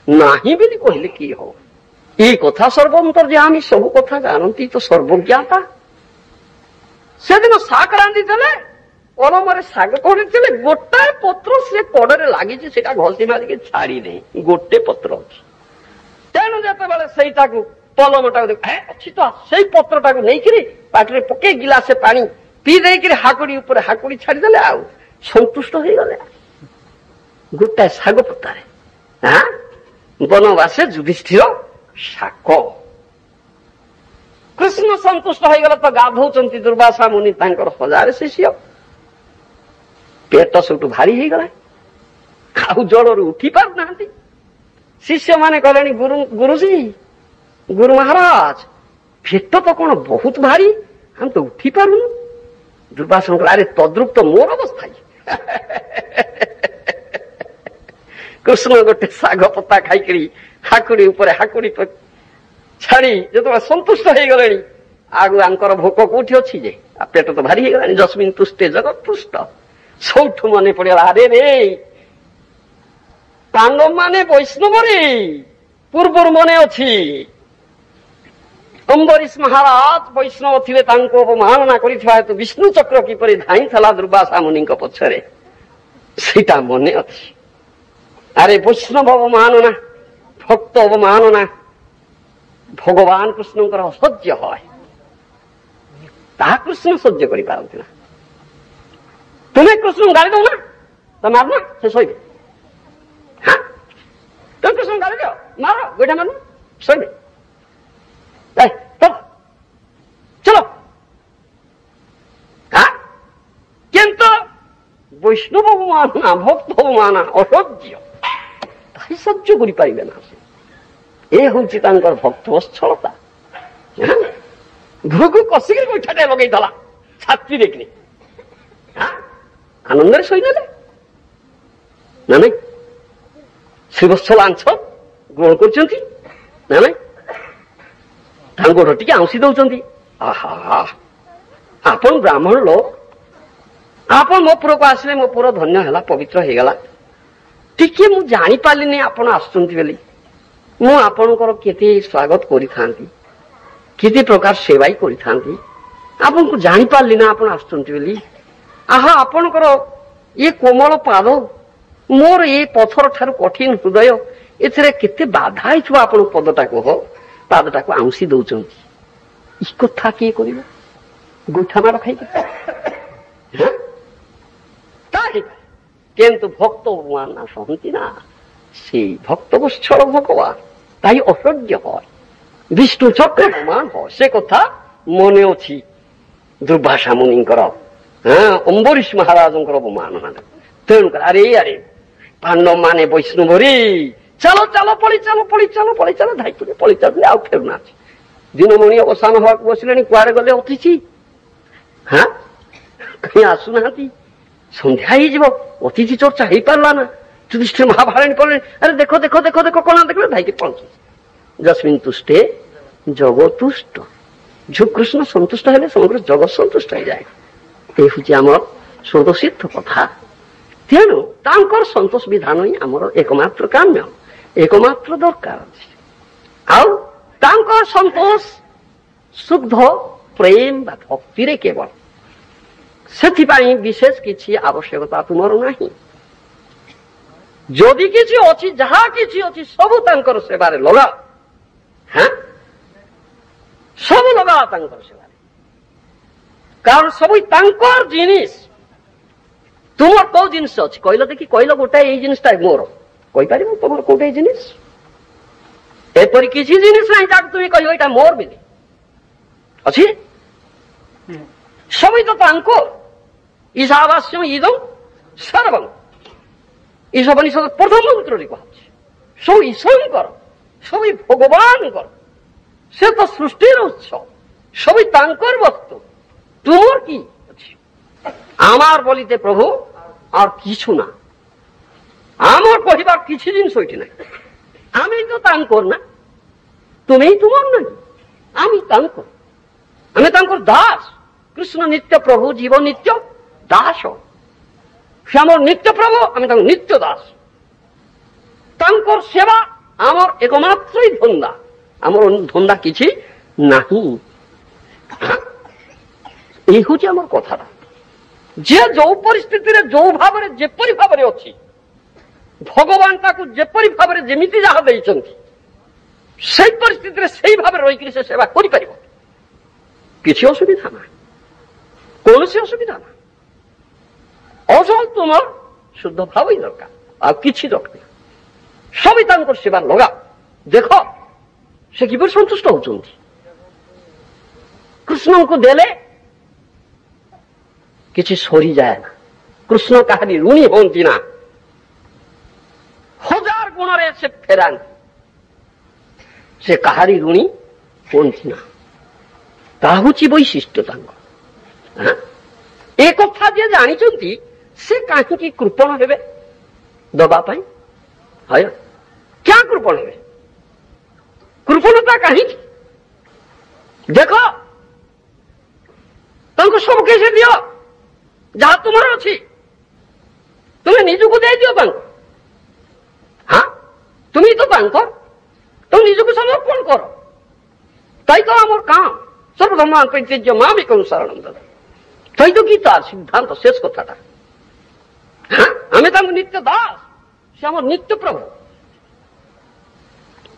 ନାହିଁ ବୋଲି କହିଲେ କି ହବ? ଏଇ କଥା ସର୍ବନ୍ତର୍ଯ୍ୟାମୀ, ସବୁ କଥା ଜାଣନ୍ତି ତ ସର୍ବଜ୍ଞାତା। ସେଦିନ ଶାଗ ରାନ୍ଧିଥିଲେ, ପରମରେ ଶାଗ କରିଥିଲେ, ଗୋଟାଏ ପତ୍ର ସେ କଡରେ ଲାଗିଛି, ସେଇଟା ଘଷି ମାରିକି ଛାଡି ନେଇ ଗୋଟେ ପତ୍ର ଅଛି। ତେଣୁ ଯେତେବେଳେ ସେଇଟାକୁ ପଲମଟାକୁ ଅଛି ତ ସେଇ ପତ୍ରଟାକୁ ନେଇକିରି ପାଟିରେ ପକେଇ ଗିଲାସେ ପାଣି ପିଇ ଦେଇକିରି ହାକୁଡି ଉପରେ ହାକୁଡି ଛାଡିଦେଲେ, ଆଉ ସନ୍ତୁଷ୍ଟ ହେଇଗଲେ। ଗୋଟାଏ ଶାଗ ପତାରେ ବନବାସେ ଯୁଧିଷ୍ଠିର ଶାକ। କୃଷ୍ଣ ସନ୍ତୁଷ୍ଟ ହେଇଗଲେ ତ ଗାଧଉଛନ୍ତି ଦୁର୍ବାସା ମୁନି ତାଙ୍କର 1000 ଶିଷ୍ୟ। ପେଟ ସବୁଠୁ ଭାରି ହେଇଗଲା, ଆଉ ଜଳରୁ ଉଠି ପାରୁନାହାନ୍ତି। ଶିଷ୍ୟମାନେ କହିଲେଣି ଗୁରୁଜୀ, ଗୁରୁ ମହାରାଜ, ପେଟ ତ କଣ ବହୁତ ଭାରି, ଆମେ ତ ଉଠି ପାରୁନୁ। ଦୁର୍ବାସା କହିଲେ ଆରେ ତଦ୍ରୁପ ତ ମୋର ଅବସ୍ଥା। କୃଷ୍ଣ ଗୋଟେ ଶାଗ ପତା ଖାଇକିରି ହାକୁଡି ଉପରେ ହାକୁଡି ଛାଡି ଯେତେବେଳେ ସନ୍ତୁଷ୍ଟ ହେଇଗଲେଣି, ଆଗୁ ଆଙ୍କର ଭୋକ କୋଉଠି ଅଛି ଯେ, ପେଟ ତ ଭାରି ହେଇଗଲାଣି। ଯସ୍ମିନ୍ ତୁଷ୍ଟେ ଜଗତ୍ ତୁଷ୍ଟ। ସૌଠୁ ମନେ ପଡିଗଲା, ଆରେ ରେ ପାଣ୍ଡବ ମାନେ ବୈଷ୍ଣବରେ ପୂର୍ବରୁ ମନେ ଅଛି ଅମ୍ବରୀଶ ମହାରାଜ ବୈଷ୍ଣବ ଥିଲେ, ତାଙ୍କୁ ଅବମାନନା କରିଥିବା ହେତୁ ବିଷ୍ଣୁ ଚକ୍ର କିପରି ଧାଇଁଥିଲା ଦୁର୍ବାସା ମୁନିଙ୍କ ପଛରେ, ସେଇଟା ମନେ ଅଛି। ଆରେ ବୈଷ୍ଣବ ଅବମାନନା, ଭକ୍ତ ଅବମାନନା ଭଗବାନ କୃଷ୍ଣଙ୍କର ଅସହ୍ୟ হয়, ତାହା କୃଷ୍ଣ ସହ୍ୟ କରିପାରନ୍ତି ନା। ତୁମେ କୃଷ୍ଣଙ୍କୁ ଗାଳି ଦଉ ନା, ତମେ ମାର ନା, ସେ ଶୋଇବେ। ତୁମେ କୃଷ୍ଣଙ୍କୁ ଗାଳି ଦିଅ, ମାର, ଗୋଇଠା ମାର, ଶୋଇବେ। চলো। কিন্তু বৈষ্ণব অবমাননা, ভক্ত অবমাননা অসহ্য, তাই সহ্য করিপারিবে না। এ হচ্ছে তাঙ্কর ভক্ত বৎসলতা। ভৃগু কষিকি বৈঠাটা লগাইলা ছাত্রী দেখলে, আনন্দরে শোইনেলে না নাই? শ্রীবৎসল আঞ্চ গ্রহণ করছেন না নাই? ତାଙ୍କ ଗୋଡ ଟିକେ ଆଉଁସି ଦଉଛନ୍ତି। ଆହା, ଆପଣ ବ୍ରାହ୍ମଣ ଲୋକ, ଆପଣ ମୋ ପୁରକୁ ଆସିଲେ, ମୋ ପୁର ଧନ୍ୟ ହେଲା, ପବିତ୍ର ହେଇଗଲା। ଟିକେ ମୁଁ ଜାଣିପାରିଲିନି ଆପଣ ଆସୁଛନ୍ତି ବୋଲି। ମୁଁ ଆପଣଙ୍କର କେତେ ସ୍ୱାଗତ କରିଥାନ୍ତି, କେତେ ପ୍ରକାର ସେବା କରିଥାନ୍ତି, ଆପଣଙ୍କୁ ଜାଣିପାରିଲି ନା ଆପଣ ଆସୁଛନ୍ତି ବୋଲି। ଆହା, ଆପଣଙ୍କର ଏ କୋମଳ ପାଦ, ମୋର ଏ ପଥର ଠାରୁ କଠିନ ହୃଦୟ, ଏଥିରେ କେତେ ବାଧା ହେଇଥିବ ଆପଣଙ୍କ ପଦଟାକୁ, ହୋ ପାଦଟାକୁ ଆଉଁସି ଦଉଛନ୍ତି। ଇ କଥା କିଏ କରିବ? ଗୋଇଠା ମାଡ଼ ଖାଇକି। କିନ୍ତୁ ଭକ୍ତ ଅବମାନନା ସହନ୍ତି ନା, সেই ভক্ত বৎসল ভগবান, তাই অসহ্য হয়, বিষ্ণু চক্র অপমান হয়। সে কথা মনে ଅଛି ଦୁର୍ବାସା ମୁନିଙ୍କର, ଅମ୍ବରୀଶ ମହାରାଜଙ୍କର ଅବମାନନା। ତେଣୁକରି ଆରେ ଆରେ ପାଣ୍ଡବ ମାନେ ବୈଷ୍ଣବରୀ, ଚାଲ ଚାଲ ପଳି ଚାଲ ପଳି ଚାଲ ପଳି ଚାଲ, ଧାଇକିରି ପଳି ଚାଲୁଥିଲେ, ଆଉ ଫେରୁନାହାନ୍ତି। ଦିନମଣି ଅବସାନ ହବାକୁ ବସିଲେଣି, କୁଆଡେ ଗଲେ ଅତିଥି? କାହିଁ ଆସୁନାହାନ୍ତି? ସନ୍ଧ୍ୟା ହେଇଯିବ, ଅତିଥି ଚର୍ଚ୍ଚା ହେଇପାରିଲା ନା। ଯୁଧିଷ୍ଠିର ମହାଭାରଣୀ ପଡ଼ିଲେ, ଆରେ ଦେଖ ଦେଖ ଦେଖ ଦେଖ, କଣ ଦେଖିଲେ? ଧାଇକି ପହଞ୍ଚୁ। ଯସ୍ମିନ୍ ତୁଷ୍ଟେ ଜଗତୁଷ୍ଟ। ଯୋଉ କୃଷ୍ଣ ସନ୍ତୁଷ୍ଟ ହେଲେ ସମଗ୍ର ଜଗତ ସନ୍ତୁଷ୍ଟ ହେଇଯାଏ। ଏ ହଉଛି ଆମର ସ୍ୱତଃସିଦ୍ଧ କଥା। ତେଣୁ ତାଙ୍କର ସନ୍ତୋଷ ବିଧାନ ହିଁ ଆମର ଏକମାତ୍ର କାମ୍ୟ, ଏକମାତ୍ର ଦରକାର ଅଛି। ଆଉ ତାଙ୍କର ସନ୍ତୋଷ ଶୁଦ୍ଧ ପ୍ରେମ ବା ଭକ୍ତିରେ କେବଳ। ସେଥିପାଇଁ ବିଶେଷ କିଛି ଆବଶ୍ୟକତା ତୁମର ନାହିଁ। ଯଦି କିଛି ଅଛି, ଯାହା କିଛି ଅଛି ସବୁ ତାଙ୍କର ସେବାରେ ଲଗାଅ। ହଁ, ସବୁ ଲଗାଅ ତାଙ୍କର ସେବାରେ, କାରଣ ସବୁ ତାଙ୍କର ଜିନିଷ। ତୁମର କୋଉ ଜିନିଷ ଅଛି କହିଲ ଦେଖି, କହିଲ ଗୋଟାଏ ଏଇ ଜିନିଷଟା ମୋର, କହିପାରିବ ତୁମର କୋଉଟାଏ ଜିନିଷ? ଏପରି କିଛି ଜିନିଷ ନାହିଁ ଯାହାକୁ তুমি କହିବ ଏଇଟା ମୋର ବୋଲି ଅଛି। ସବୁ ତ ତାଙ୍କ ঈশাবাস্যম ইদম সর্বং, ঈশোপনিষদ প্রথম মন্ত্রে কুହାଯାଉଛି ସବୁ ଈଶ୍ୱରଙ୍କର, ସବୁ ଭଗବାନଙ୍କର। ସେ ତ ସୃଷ୍ଟିର ଉତ୍ସ, ସବୁ ତାଙ୍କର ବସ୍ତୁ। ତୁମର কি ଅଛି? আমার বলিতে প্রভু আর কিছু না, আমার কহিবার কিছু জিনিস ওইটি নাই। আমি তো তাঙ্কর না, তুমি তোমার নাই, আমি তাঙ্কর, আমি তাঙ্কর দাস। কৃষ্ণ নিত্য প্রভু, জীব নিত্য দাস। সে আমার নিত্য প্রভু, আমি তাঙ্কর নিত্য দাস। তাঙ্কর সেবা আমার একমাত্রই ধন্দা, আমার অন্য ধন্দা কিছু ନାହିଁ। এই হচ্ছে আমার কথাটা। যে ଯୋଉ ପରିସ୍ଥିତିରେ ଯୋଉ ଭାବରେ ଯେପରି ଭାବରେ ଅଛି, ଭଗବାନ ତାକୁ ଯେପରି ଭାବରେ ଯେମିତି ଯାହା ଦେଇଛନ୍ତି, ସେଇ ପରିସ୍ଥିତିରେ ସେଇ ଭାବରେ ରହିକରି ସେ ସେବା କରିପାରିବ। କିଛି ଅସୁବିଧା ନାହିଁ, କୌଣସି ଅସୁବିଧା ନାହିଁ। ଅସଲ ତୁମର ଶୁଦ୍ଧ ଭାବ ହିଁ ଦରକାର, ଆଉ କିଛି ଦରକାର। ସବୁ ତାଙ୍କର ସେବା ଲଗାଅ, ଦେଖ ସେ କିପରି ସନ୍ତୁଷ୍ଟ ହଉଛନ୍ତି। କୃଷ୍ଣଙ୍କୁ ଦେଲେ କିଛି ସରିଯାଏ ନା। କୃଷ୍ଣ କାହାରି ଋଣୀ ହୁଅନ୍ତି ନା, ହଜାର ଗୁଣରେ ସେ ଫେରାନ୍ତି। ସେ କାହାରି ଋଣୀ ହୁଅନ୍ତି ନା, ତାହା ହେଉଛି ବୈଶିଷ୍ଟ୍ୟ ତାଙ୍କ। ଏ କଥା ଯିଏ ଜାଣିଛନ୍ତି ସେ କାହିଁକି କୃପଣ ହେବେ ଦବା ପାଇଁ? କ୍ୟା କୃପଣ ହେବେ? କୃପଣତା କାହିଁକି? ଦେଖ ତାଙ୍କୁ ସବୁ କିଛି ଦିଅ, ଯାହା ତୁମର ଅଛି তুমি নিজକୁ ଦେଇଦିଅ ତାଙ୍କୁ। ହଁ, তুমি তো ତାଙ୍କ, তুমি ନିଜକୁ ସମର୍ପଣ କର। তাই তো আমার কাম সর্বধর্মান পরিত্যাজ্য মামেকং শরণং ব্রজ। তাই তো গীতার সিদ্ধান্ত, শেষ কথাটা। হ্যাঁ, আমি তাঙ্ক নিত্য দাস, সে আমার নিত্য প্রভু।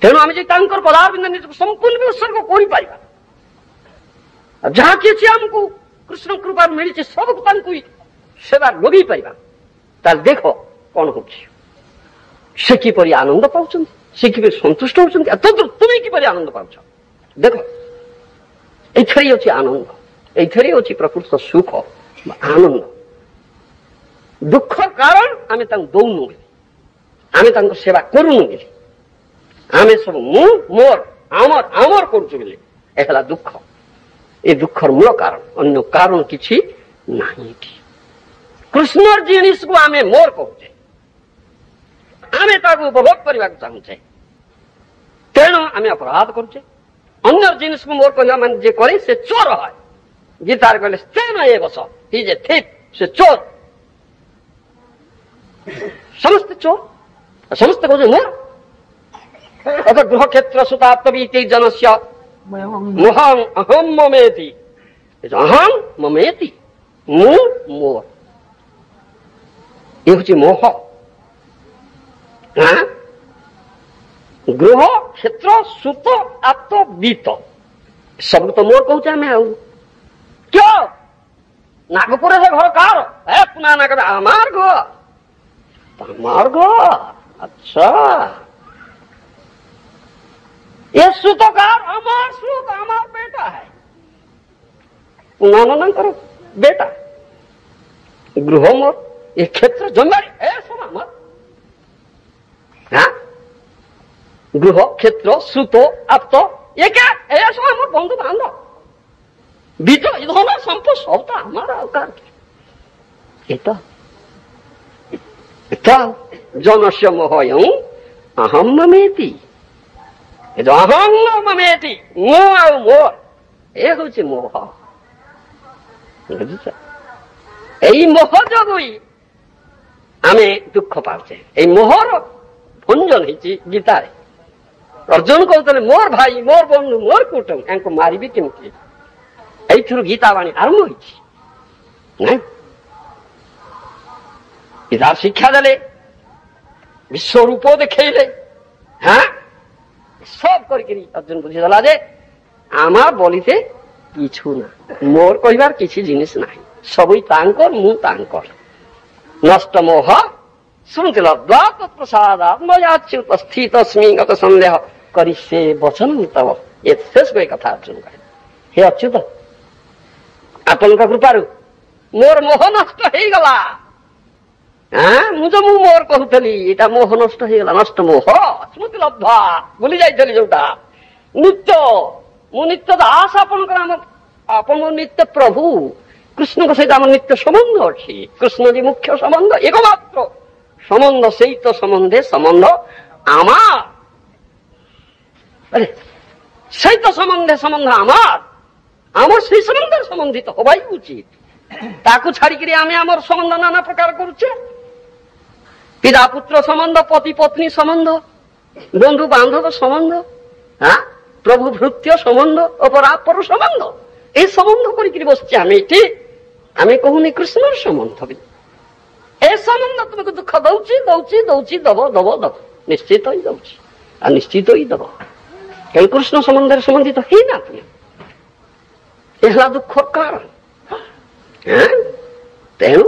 তেণু আমি যে তাঙ্কর পদারবিন্দ নিজକୁ সম্পূর্ণ উৎসর্ଗ କରିପାରିବା। ଯାହା କିଛି ଆମକୁ କୃଷ୍ଣ କୃପାରୁ ମିଳିଛି ସବୁକୁ ତାଙ୍କୁ ସେବା ଲଗେଇ ପାରିବା। ତାହେଲେ ଦେଖ କଣ ହଉଛି, ସେ କିପରି ଆନନ୍ଦ ପାଉଛନ୍ତି, ସେ କିପରି ସନ୍ତୁଷ୍ଟ ହଉଛନ୍ତି, ତୁମେ କିପରି ଆନନ୍ଦ ପାଉଛ। ଦେଖ ଏଇଥିରେ ଅଛି ଆନନ୍ଦ, ଏଇଥିରେ ଅଛି ପ୍ରକୃତ ସୁଖ ଆନନ୍ଦ। ଦୁଃଖର କାରଣ ଆମେ ତାଙ୍କୁ ଦଉନୁ ବୋଲି, ଆମେ ତାଙ୍କ ସେବା କରୁନୁ ବୋଲି, ଆମେ ସବୁ ମୁଁ ମୋର ଆମର ଆମର କରୁଛୁ ବୋଲି ଏ ହେଲା ଦୁଃଖ। ଏ ଦୁଃଖର ମୂଳ କାରଣ, ଅନ୍ୟ କାରଣ କିଛି ନାହିଁ ଏଠି। କୃଷ୍ଣର ଜିନିଷକୁ ଆମେ ମୋର କହୁଛେ, ଆମେ ତାକୁ ଉପଭୋଗ କରିବାକୁ ଚାହୁଁଛେ, ତେଣୁ ଆମେ ଅପରାଧ କରୁଛେ। ଅନ୍ୟ ଜିନିଷକୁ ମୋର କହିବା ମାନେ ଯିଏ କରେ ସେ ଚୋର হয়। ଗୀତାରେ କହିଲେ ସ୍ତେନ ଏ ବସ, ହି ଯେ ଥିପ୍, ସେ ଚୋର। ସମସ୍ତେ ଚୋର, ସମସ୍ତେ କହୁଛେ ମୋର। ଅଥ ଗୃହ କ୍ଷେତ୍ର ସୁତାତ୍ମବିତି ଜନସ୍ୟ ମୋହଂ ଅହଂ ମମେତି। ଅହଂ ମମେତି, ମୁଁ ମୋର, ଏ ହଉଛି ମୋହ। ଗୃହ କ୍ଷେତ୍ର ସୁତ ଆତ୍ମ ବିତ, ସବୁ ତ ମୋର କହୁଛେ ଆମେ। ଆଉ କିୟ ନାଗପୁରରେ ସେ ଘର କାହାର? ଏ ପୁନା ନାଗ আমার ঘর, আমার ঘর। আচ্ছা, ये सुतकार हमार सुत, हमार बेटा है, पुनाना करो बेटा। गृह मोर, ये क्षेत्र जमीन है सब हमार। हाँ, गृह क्षेत्र सुत आप्त ये क्या है? सब हमार बंधु बांधव, बीत धन संपद सब तो हमारा। जनस्य मोहयं अहं ममेति। ଅହଂ ମମେତି, ମୁଁ ଆଉ ମୋର, ଏ ହଉଛି ମୋହ। ବୁଝୁଛ? ଏଇ ମୋହ ଯୋଗୁ ଆମେ ଦୁଃଖ ପାଉଛେ। ଏଇ ମୋହର ଭଞ୍ଜନ ହେଇଛି ଗୀତାରେ। अर्जुन कहते मोर भाई मोर बंधु मोर कुटुंब एंको मारिबी केमती एइथुरु गीतावाणी आरंभ होइछि पिता शिक्षा देले विश्वरूप देखेले हाँ सब करके अर्जुन बुझीदेला जे आमा बोलीते किछु ना मोर कहिबार किछि जिनिस नाही सबई तांकर मु तांकर नष्ट मोह शुणुतिल द्वात प्रसादात् मयाच्युत स्थितस्मि गत संदेह करिष्ये वचनं तव ए शेष कोई कथा अर्जुन कहे हे अच्युत आपनका कृपारु मोर मोह नष्ट हेई गला हाँ मुझे मु मोर कहूली एटा मोह नष्ट हो गला नष्ट मोह स्मृति लब्धा भूली जाइली जोटा नित्य मु नित्य दास आपन नित्य प्रभु कृष्ण सहित आम नित्य संबंध अच्छी कृष्ण जी मुख्य संबंध एकमात्र संबंध से तो संबंधे संबंध आमार अरे से तो संबंधे संबंध आमार से संबंध संबंधित हवाई उचित ताकू छाड़ी आम आम संबंध नाना प्रकार करुचे पिता पुत्र संबंध पति पत्नी संबंध बंधु बांधव संबंध हाँ प्रभु भृत्य संबंध अपरापर संबंध ए संबंध कर बसचे आम कहूनी कृष्ण संबंध ए संबंध तुमको दुख दौची दौची दौची दब दब दब निश्चित ही दौची आ निश्चित ही दब कहीं कृष्ण संबंध संबंधित ही ना तुम दुख कारण तेणु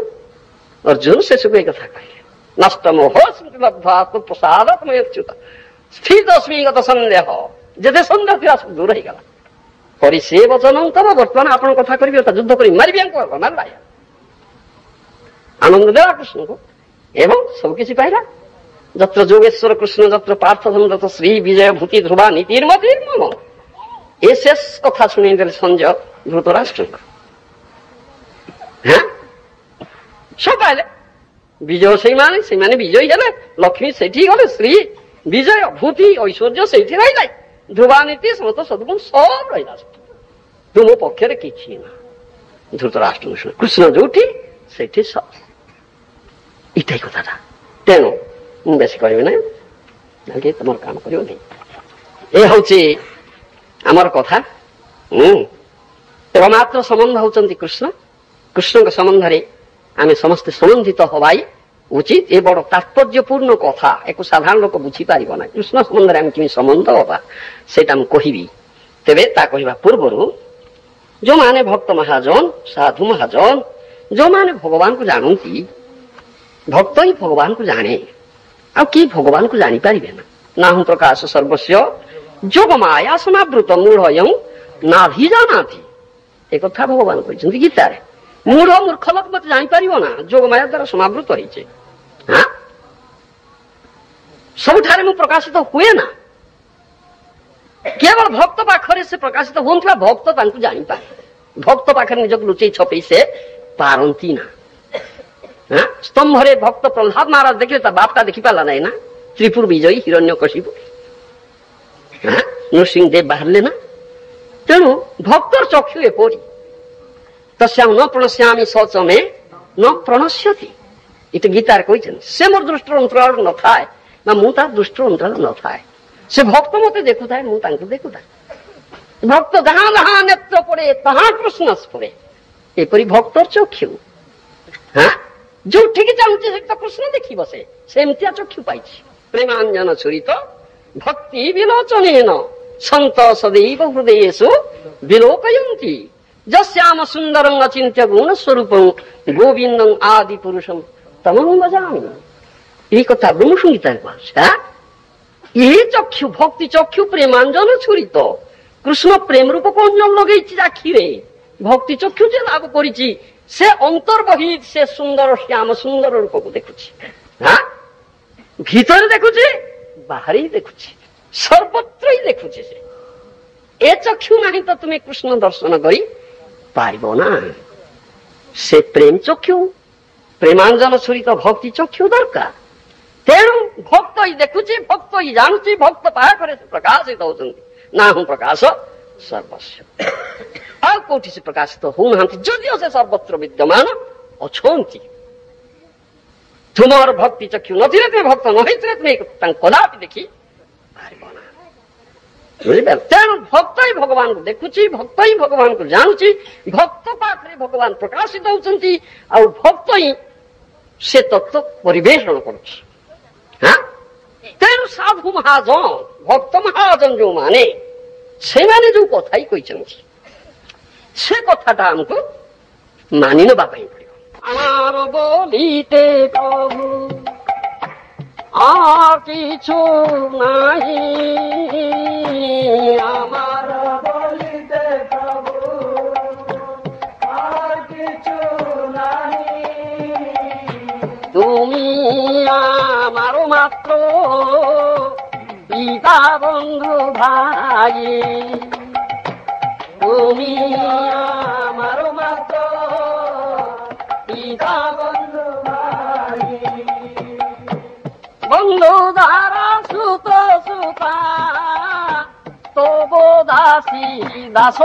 अर्जुन से सुख कथा कहे नष्ट मोह लब्धा प्रसादात् मयाच्युत स्थितस्मि गत संदेह जेते संदेह थिला सब दूर हो गला करी से वचन तब वर्तमान आपण कथा करिबे युद्ध करी मारिबे मारला आनंद देला कृष्ण को एवं सब किसी पाइला जत्र जोगेश्वर कृष्ण जत्र पार्थधन जत्र श्री विजय भूति ध्रुवा नीतिर्मतिर्मम ए शेष कथा सुनी देले संजय धृतराष्ट्र हाँ सब पाइले विजय से माने विजयी हेले लक्ष्मी सेठी गले श्री विजय भूति ऐश्वर्य सेठी रही ध्रुवा नीति समस्त सदगुण सब रहा तुम पक्षे कि ना धृतराष्ट्र कृष्ण जोठी सेठी सब इटाई कथा तेणु मु बेस कह ना तुम काम कर ये हूँ आमर कथा एकमात्र संबंध होती कृष्ण कृष्ण संबंध आम समस्ते संबंधित हवाई उचित ये बड़ तात्पर्यपूर्ण कथा एक साधारण लोक बुझीपार ना कृष्ण संबंध में कि संबंध हवा से कहबी तेरे कहवा पूर्व जो माने भक्त महाजन साधु महाजन जो माने भगवान को जानती भक्त ही भगवान को जाने आ कि भगवान को जानी पारे ना हूँ प्रकाश सर्वस्व जोग माया समावृत मूढ़ नाभि जाना एक कथा भगवान कहते गीतार मूढ़ मूर्ख लोक मत जापर ना जोग माया द्वारा समावृत होइछे हाँ सबुठारे मु प्रकाशित हुए ना केवल भक्त पाखरे से प्रकाशित होता भक्त तांको जानी पारे भक्त पाखरे निजक लुचई छपई से पारंती ना हाँ स्तंभरे भक्त प्रहलाद महाराज देखले ता बापटा देखी पाला नहीं ना त्रिपुर विजयी हिरण्यकशिपु हाँ नृसिंह देव बाहरले ना तेणु भक्तर चक्षु एपरी तस्याम न प्रणश्यामी शौच में न प्रणश्यति ये गीतार कहते से मोर दृष्टि अंतराल न थाए ना मु तार दृष्टि अंतराल न थाए से भक्त मते देखु थाए मु तांको देखु थाए भक्त जहां जहां नेत्र पड़े तहां कृष्ण स्फुरे एपरी भक्तर चक्षु हाँ जो ठीक चाहूचे से तो कृष्ण देखी बसे सेमतिया चक्षु पाई प्रेमांजन छुरित भक्ति विलोचनेन संत सदैव हृदयेषु विलोकयन्ति जस्याम सुंदरं अचिन्त्य गुण स्वरूपं गोविंदं आदि पुरुषं तमहं भजामि ये कथा ब्रह्म संगीता ये चक्षु भक्ति चक्षु प्रेमांजन छुरित कृष्ण प्रेम रूप को लगे आखिरे भक्ति चक्षु जे लाभ करी से अंतर्बहित से सुंदर श्याम सुंदर रूप को देखुची हाँ भीतर देखुची बाहर ही देखुची सर्वत्र ही देखुची से ए चक्षु नहीं तो तुम्हें कृष्ण दर्शन करी पारिबो ना से प्रेम चक्षु प्रेमांजन छुरित भक्ति चक्षु दरकार तेणु भक्त ही देखुची भक्त ही जानुची भक्त पाखरे प्रकाशित होती ना हूँ प्रकाश सर्वस्व ଆଉ କୋଉଠି ସେ ପ୍ରକାଶିତ ହଉନାହାନ୍ତି ଯଦିଓ ସେ ସର୍ବତ୍ର ବିଦ୍ୟମାନ ଅଛନ୍ତି ତୁମର ଭକ୍ତି ଚକ୍ଷୁ ନଥିଲେ ତୁମେ ଭକ୍ତ ନ ହେଇଥିଲେ ତୁମେ ତାଙ୍କୁ କଦାପି ଦେଖି ପାରିବ ନା ବୁଝିପାରିଲେ? ତେଣୁ ଭକ୍ତ ହିଁ ଭଗବାନଙ୍କୁ ଦେଖୁଛି, ଭକ୍ତ ହିଁ ଭଗବାନଙ୍କୁ ଜାଣୁଛି, ଭକ୍ତ ପାଖରେ ଭଗବାନ ପ୍ରକାଶିତ ହଉଛନ୍ତି, ଆଉ ଭକ୍ତ ହିଁ ସେ ତତ୍ତ୍ୱ ପରିବେଷଣ କରୁଛି। ତେଣୁ ସାଧୁ ମହାଜନ, ଭକ୍ତ ମହାଜନ ଯୋଉମାନେ, ସେମାନେ ଯୋଉ କଥା ହିଁ କହିଛନ୍ତି, ସେ କଥାଟା ଆମକୁ ମାନି ନେବା ପାଇଁ ପଡିବ। আমার বলিতে প্রভু আর কিছু নাই, আমার বলিতে প্রভু আর কিছু নাই, তুমি আমার মাত্র পিতা বন্ধু ভাই, তুমি আমার মাত্র পিতা বন্ধু ভাই, বন্ধু দ্বারা সুত সুতা তব দাসী দাস,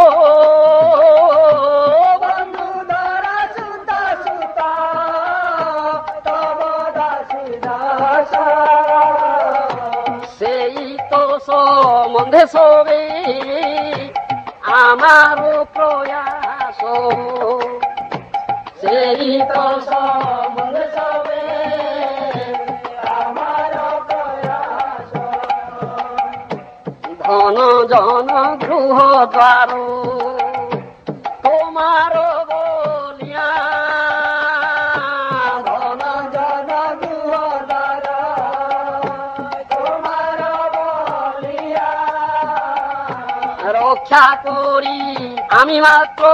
বন্ধু দ্বারা সুতা সুতা তব দাসী দাস, সেই তো সম্বন্ধে সবে আমার প্রয়াস, সেই তো সম্বন্ধে সবে আমার প্রয়াস, ধন জন গৃহ দ্বার তোমার বলিয়া, ধন জন গৃহ দ্বার তোমার বলিয়া, রক্ষা করি আমি মাত্র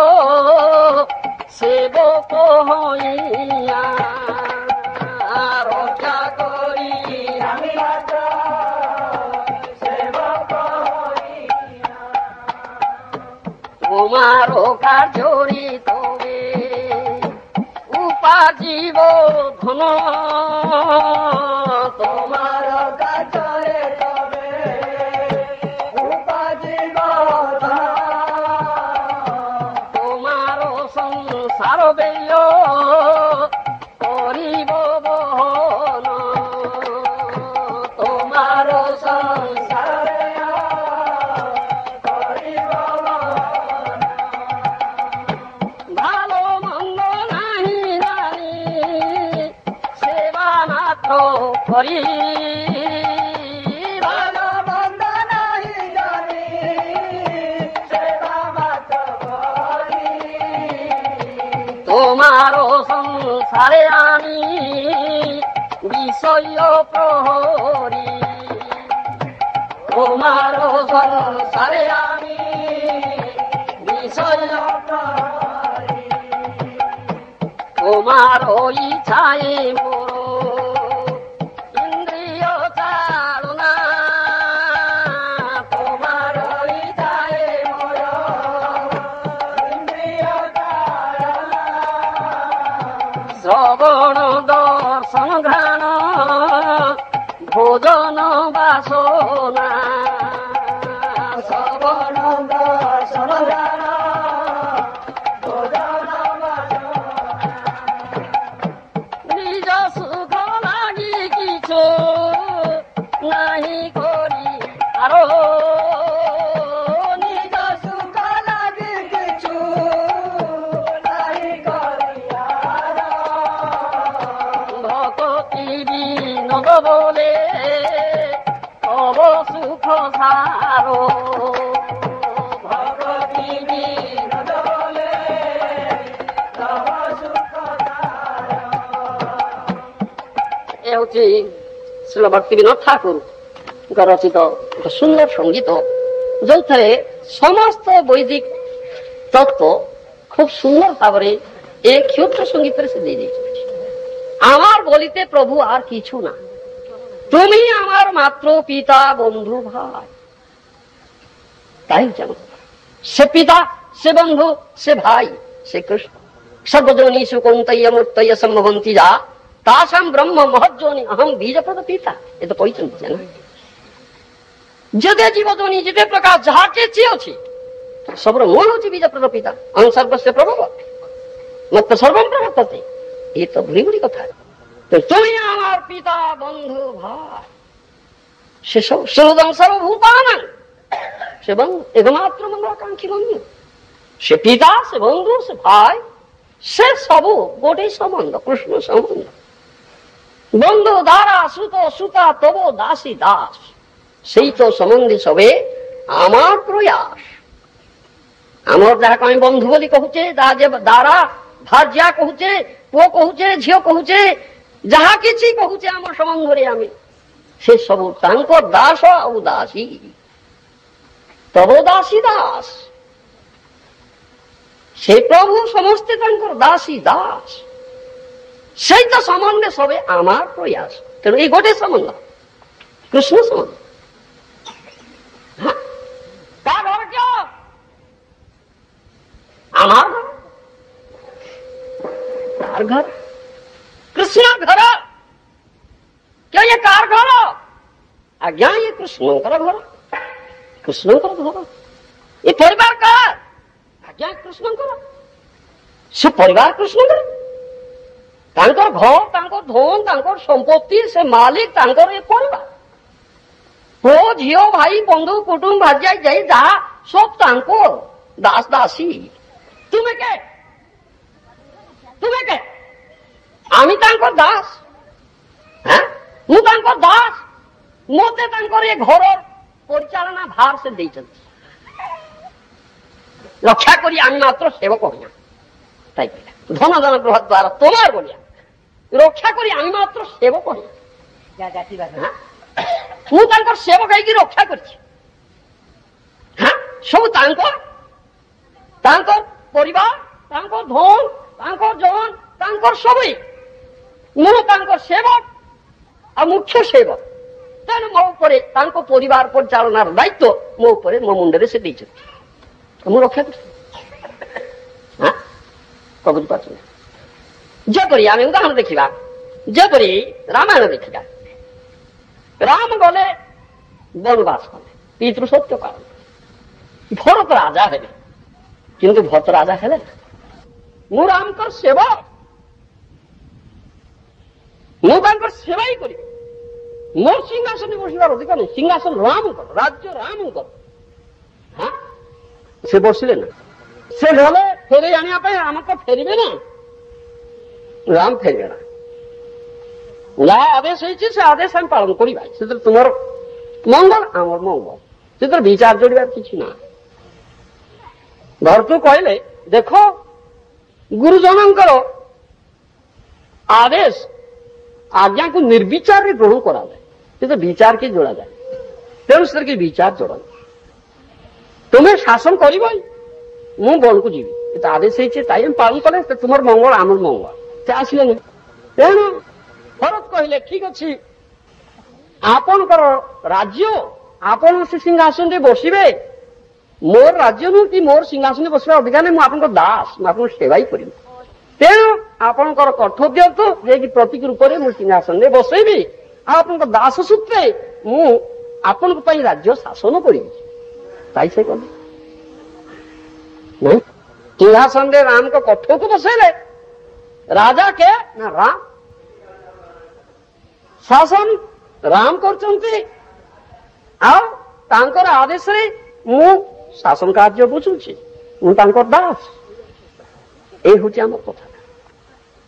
সেবক হইয়া, রক্ষা করি আমি মাত্র সেবক হইয়া, তোমার কার্যরি তবে উপাজীব ধন, তোমার কার্যরে তবে উপাজীব ধন, তোমার সংসার বেয় করিব বহন, তোমার সংসার বেয় করিব বহন, ভালো মন্দ নাহি জানি সেবা মাত্র করি, ভালো মন্দ নাহি জানি সেবা মাত্র করি, তোমার সংসারে আমি বিষয় প্রহরী, তোমার সংসারে আমি বিষয় প্রহরী, তোমার ইচ্ছায় মোর ইন্দ্রিয় চালনা, তোমার ইচ্ছায় মোর ইন্দ্রিয় চালনা, শ্রবণ দর্শন ঘ্রাণ ভোজন বাসনা, শ্রবণ দর্শন ঘ্রাণ ভোজন বাসনা, নিজ সুখ লাগি কিছু নাহি করি আরো, নিজ সুখ লাগি কিছু নাহি করি আরো, ভক্তি বিনোদ বলে তব সুখ সারো, ভক্তি বিনোদ বলে তব সুখ সারো। এ হচ্ছে শ্রীল ভক্তি বিনোদ ঠাকুর রচিত একটা সুন্দর সঙ্গীত, ଯେଉଁଥିରେ ସମସ୍ତ ବୈଦିକ ତତ୍ତ୍ୱ খুব সুন্দর ভাবে এ ক্ষুদ্র সঙ্গীতের সে দিয়ে দিয়েছে। আমার বলিতে প্রভু আর কিছু না, তুমি আমার মাত্র পিতা বন্ধু ভাই, তাই জানো সে পিতা সে বন্ধু সে ভাই সে কৃষ্ণ, সর্বজনীষু কৌন্তৈয় মূর্তৈয় সম্ভবন্তি যা তাসাম ব্রহ্ম মহজ্জনী অহম বীজপ্রদ পিতা, এ তো କହିଛନ୍ତି জানো, যেতে জীবজনী যেতে প্রকাশ যাহা କିଛି ଅଛି ସବୁର ମୂଳ ହେଉଛି ବୀଜପ୍ରଦ ପିତା, ଅହଂ ସର୍ବସ୍ୟ ପ୍ରଭବ ମତ ସର୍ବଂ ପ୍ରବର୍ତ୍ତତେ, ଏ ତ ଭୁରି ଭୁରି କଥା। তুমি আমার পিতা বন্ধু ভাই, সে সর্বভূতানাং से बंधु एकमात्र मंगलाकांक्षी बंधु से पिता से बंधु से भाई से सबू गोटे संबंध कृष्ण संबंध बंधु द्वारा सुत सुता तबो दासी दास से तो संबंधी सबे आमार प्रयास आमर जहाँ कहीं बंधु बोली कहूचे दारा भार्या कहूचे पुओ कहूचे झील कहूचे जहाँ किसी कहूचे आम संबंध आम से सब दास आउ दासी तब दासी दास से प्रभु समस्ते दासी दास से तो संबंधे सबे आमार प्रयास तेणु ये गोटे संबंध कृष्ण संबंध घर क्या आमार घर कृष्ण घर क्या ये कार घर आज्ञा ये कृष्ण घर कृष्ण घर ये परिवार का आज्ञा कृष्ण से परिवार कृष्ण घर धन संपत्ति से मालिक ये परिवार हो झील भाई बंधु कुटुंब भाज्या जाई जहा सब दास दासी तुम्हें के आमी दास मु दास मते ये घर परिचालना भार से रक्षा करी आमी मात्र सेवक हइना ताई धन धन ग्रह द्वारा तोमार बोलिया रक्षा करी आमी मात्र सेवक हइना मु सेवक है रक्षा कर सब परिवार धन जन सब मु सेवक आ मुख्य सेवक तेणु मो परिवार परिचालनार दायित्व मो मुंडे से मुझे रक्षा कर बुझीपार जपरी आम उदाहरण देखा जपरी रामायण देखा राम गले वनवास कले पितृ सत्य पालन भरत राजा हेले किंतु भरत राजा हेले मु राम सेवक मुझे सेवा ही करी मोर सिंहासन बसार अधिकार नहीं सिंहासन राम कर राज्य राम कर हाँ से बसिले ना से गले फेरे आने आम को फेरबे ना राम फेरबे ना जहाँ आदेश से आदेश हम पालन करा से तुम मंगल आमर मंगल से विचार जोड़ार किसी ना भरतु कहले देख गुरुजन आदेश आज्ञा को निर्विचार ग्रहण करा जाए तो विचार के जोड़ा जाए तेणु से विचार जोड़ा तुम्हें शासन कर मु बन को जी आदेश हम पालन कले तुम मंगल आम मंगल से आसले ना तेणु भरत कहले ठीक अच्छे आपण राज्य आपण से सिंहासन बसवे मोर राज्य नु कि मोर सिंहासन बसवा अधिकार नहीं मुझे दास मुझे सेवा ही करी तेणु आपणकर कर्तव्य तो जे प्रतीक रूप में मुझे सिंहासन बसैबी आप दास सूत्रे मुझे राज्य शासन करी से कले सिंहासन राम को कठोर को बसैले राजा के ना राम शासन राम कर आदेश रे मु शासन कार्य बुझुची मुझे दास ये हूँ आम कथा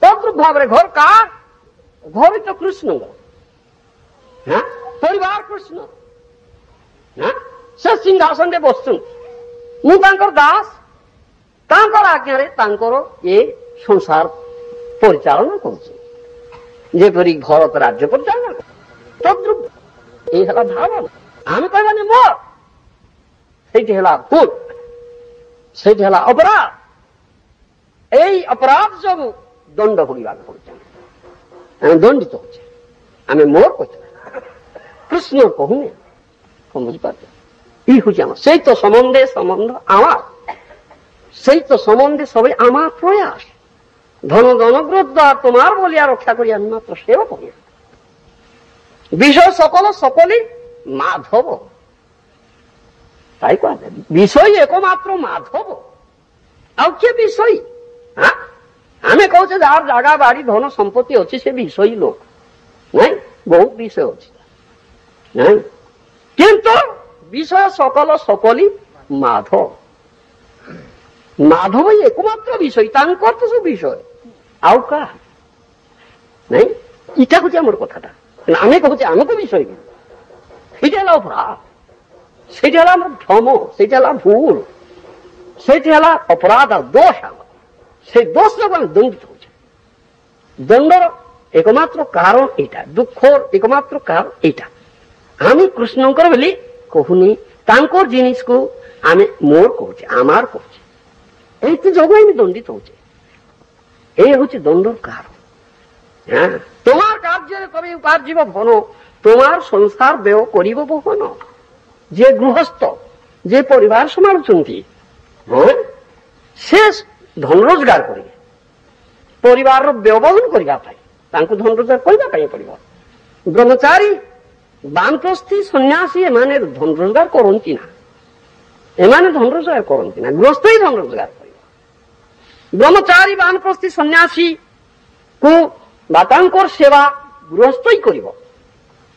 तद्रूप भाव घर का घर तो कृष्ण परिवार कृष्ण से सिंहासन बसुं मुझे दास आज्ञा ये संसार परिचालन करपरी भरत राज्य परिचालन तद्रूप ये भावना आम कहबानी मोर से भूल से अपराध এই অপরাধ সব দণ্ড ভোগিবাক পড়ছে আমি দণ্ডিত হচ্ছে আমি মোর কথা কৃষ্ণ কহুনে কম বুঝিপারছে এই হচ্ছে আমার সেই তো সম্বন্ধ আমার সেই তো সম্বন্ধে সবাই আমার প্রয়াস ধন জনগ্রহ তোমার বলিয়া রক্ষা করি আমি মাত্র সেবা করি বিষয় সকলই মাধব তাই কয় বিষয় একমাত্র মাধব আর কে বিষয় हाँ आम कहूँ जार जगह बाड़ी धन संपत्ति अच्छी से विषयी लोक नहीं बहुत विषय अच्छी नहीं किंतु ବିଷୟ ସକଲ ସକଲି ମାଧବ। ମାଧବ ହିଁ ଏକମାତ୍ର ବିଷୟ, ତାଙ୍କର ତ ସବୁ ବିଷୟ, ଆଉ କାହା ନାଇଁ। ଇଟା ହଉଛି ଆମର କଥାଟା। ଆମେ କହୁଛେ ଆମକୁ ବିଷୟ, ସେଇଟା ହେଲା ଅପରାଧ, ସେଇଟା ହେଲା ଆମର ଭ୍ରମ, ସେଇଟା ହେଲା ଭୁଲ, ସେଇଟା ହେଲା ଅପରାଧ ଆଉ ଦୋଷ। ଆମର ସେଇ ଦୋଷ ଯୋଗୁଁ ଆମେ ଦଣ୍ଡିତ ହଉଛେ। ଦଣ୍ଡର একমাত্র কারণ এটা, দুঃখর একমাত্র কারণ এটা। আমি কৃষ্ণঙ্কর বলি কহুনি, তাঙ্কর জিনিসকু আমি মোর কହୁଛେ, আমার কହୁଛେ। এইটি যোগুଁ আমি দণ্ডিত হচ্ছে। এই হচ্ছে দণ্ডর কারণ। হ্যাঁ, তোমার কার্যের তবে উপার্জিব ধন, তোমার সংসার ব্যয় করিব বহন। যে গৃহস্থ, যে পরিবার সম্ভালুଛନ୍ତି, হ্যাঁ, সে ধন ରୋଜଗାର କରିବେ ପରିବାରର ବ୍ୟୟ ବହନ କରିବା ପାଇଁ, ତାଙ୍କୁ ଧନ ରୋଜଗାର କରିବା ପାଇଁ ପଡିବ। ବ୍ରହ୍ମଚାରୀ, ବାନପ୍ରସ୍ଥୀ, ସନ୍ନ୍ୟାସୀ ଏମାନେ ଧନ ରୋଜଗାର କରନ୍ତି ନା, ଏମାନେ ଧନ ରୋଜଗାର କରନ୍ତି ନା, ଗୃହସ୍ଥ ହିଁ ଧନ ରୋଜଗାର କରିବ। ବ୍ରହ୍ମଚାରୀ, ବାନପ୍ରସ୍ଥୀ, ସନ୍ନ୍ୟାସୀ କୁ ବା ତାଙ୍କର ସେବା ଗୃହସ୍ଥ ହିଁ କରିବ।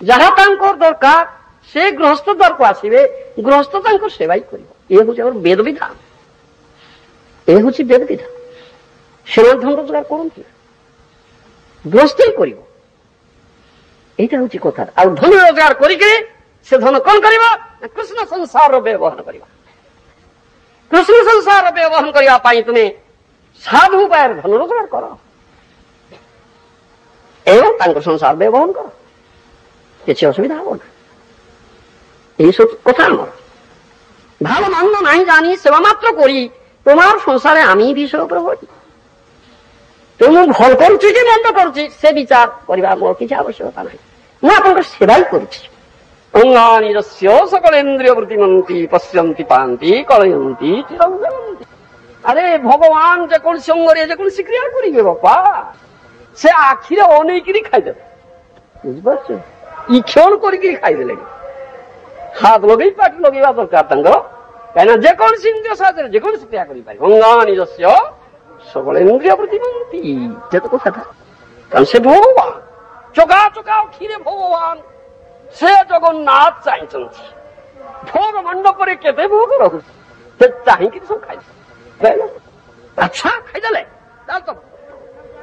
ଯାହା ତାଙ୍କର ଦରକାର ସେ ଗୃହସ୍ଥ ଦ୍ୱାରକୁ ଆସିବେ, ଗୃହସ୍ଥ ତାଙ୍କର ସେବା ହିଁ କରିବ। ଏ ହଉଛି ଆମର ବେଦ ବିଧାନ, ଏ ହଉଛି ବେଦ ବିଧାନ। ସେମାନେ ଧନ ରୋଜଗାର କରନ୍ତି ନା, ଗୃହସ୍ଥ ହିଁ କରିବ। এইটা হচ্ছে কথা। আর ধন রোজগার করিকি সে ধন কଣ କରିବ? কৃষ্ণ ସଂସାରର ବ୍ୟୟ ବହନ କରିବ। କୃଷ୍ଣ ସଂସାରର ବ୍ୟୟ ବହନ କରିବା ପାଇଁ ତୁମେ ସାଧୁ ଉପାୟରେ ଧନ ରୋଜଗାର କର ଏବଂ ତାଙ୍କ ସଂସାର ବ୍ୟୟ ବହନ କର, କିଛି ଅସୁବିଧା ହବ না। এইসব কথা আমার ভালো মন্দ নাই জানি সেবা মাত্র করি, তোমার সংসারে আমি বিষয় উপরে হই। তুমি ভাল করছি কি মন্দ করছি সে বিচার করা মোর কিছু আবশ্যকতা নাই। ମୁଁ ଆପଣଙ୍କ ସେବା ହିଁ କରୁଛି। ଅଙ୍ଗାନି ଯସ୍ୟ ସକଳେନ୍ଦ୍ରିୟ ବୃତ୍ତିମନ୍ତି ପଶ୍ୟନ୍ତି ପାନ୍ତି କଳୟନ୍ତି ଚିରଞ୍ଜୀବନ୍ତି। ଆରେ ଭଗବାନ ଯେକୌଣସି ଅଙ୍ଗରେ ଯେକୌଣସି କ୍ରିୟା କରିବେ ବାପା, ସେ ଆଖିରେ ଅନେଇକିରି ଖାଇଦେବେ, ବୁଝିପାରୁଛ? ଇକ୍ଷଣ କରିକିରି ଖାଇଦେଲେ। ହାତ ଲଗେଇ ପାଟି ଲଗେଇବା ଦରକାର ତାଙ୍କର, କାହିଁକିନା ଯେକୌଣସି ଇନ୍ଦ୍ରିୟ ସାହାଯ୍ୟରେ ଯେକୌଣସି କ୍ରିୟା କରିପାରିବେ। ଅଙ୍ଗାନି ଯସ୍ୟ ସକଳେନ୍ଦ୍ରିୟ ବୃତ୍ତିମନ୍ତି, ଯେତେ କଥା, କାରଣ ସେ ଭଗବାନ, ଚକା ଚକା ଅଖିରେ ଭଗବାନ, ସେ ଜଗନ୍ନାଥ ଚାହିଁଛନ୍ତି। ଭୋଗ ମଣ୍ଡପରେ କେତେ ଭୋଗ ରହୁଛି, ସେ ଚାହିଁକିରି ସବୁ ଖାଇଦେଲେ। ଆଚ୍ଛା ଖାଇଦେଲେ, ତାହେଲେ ତ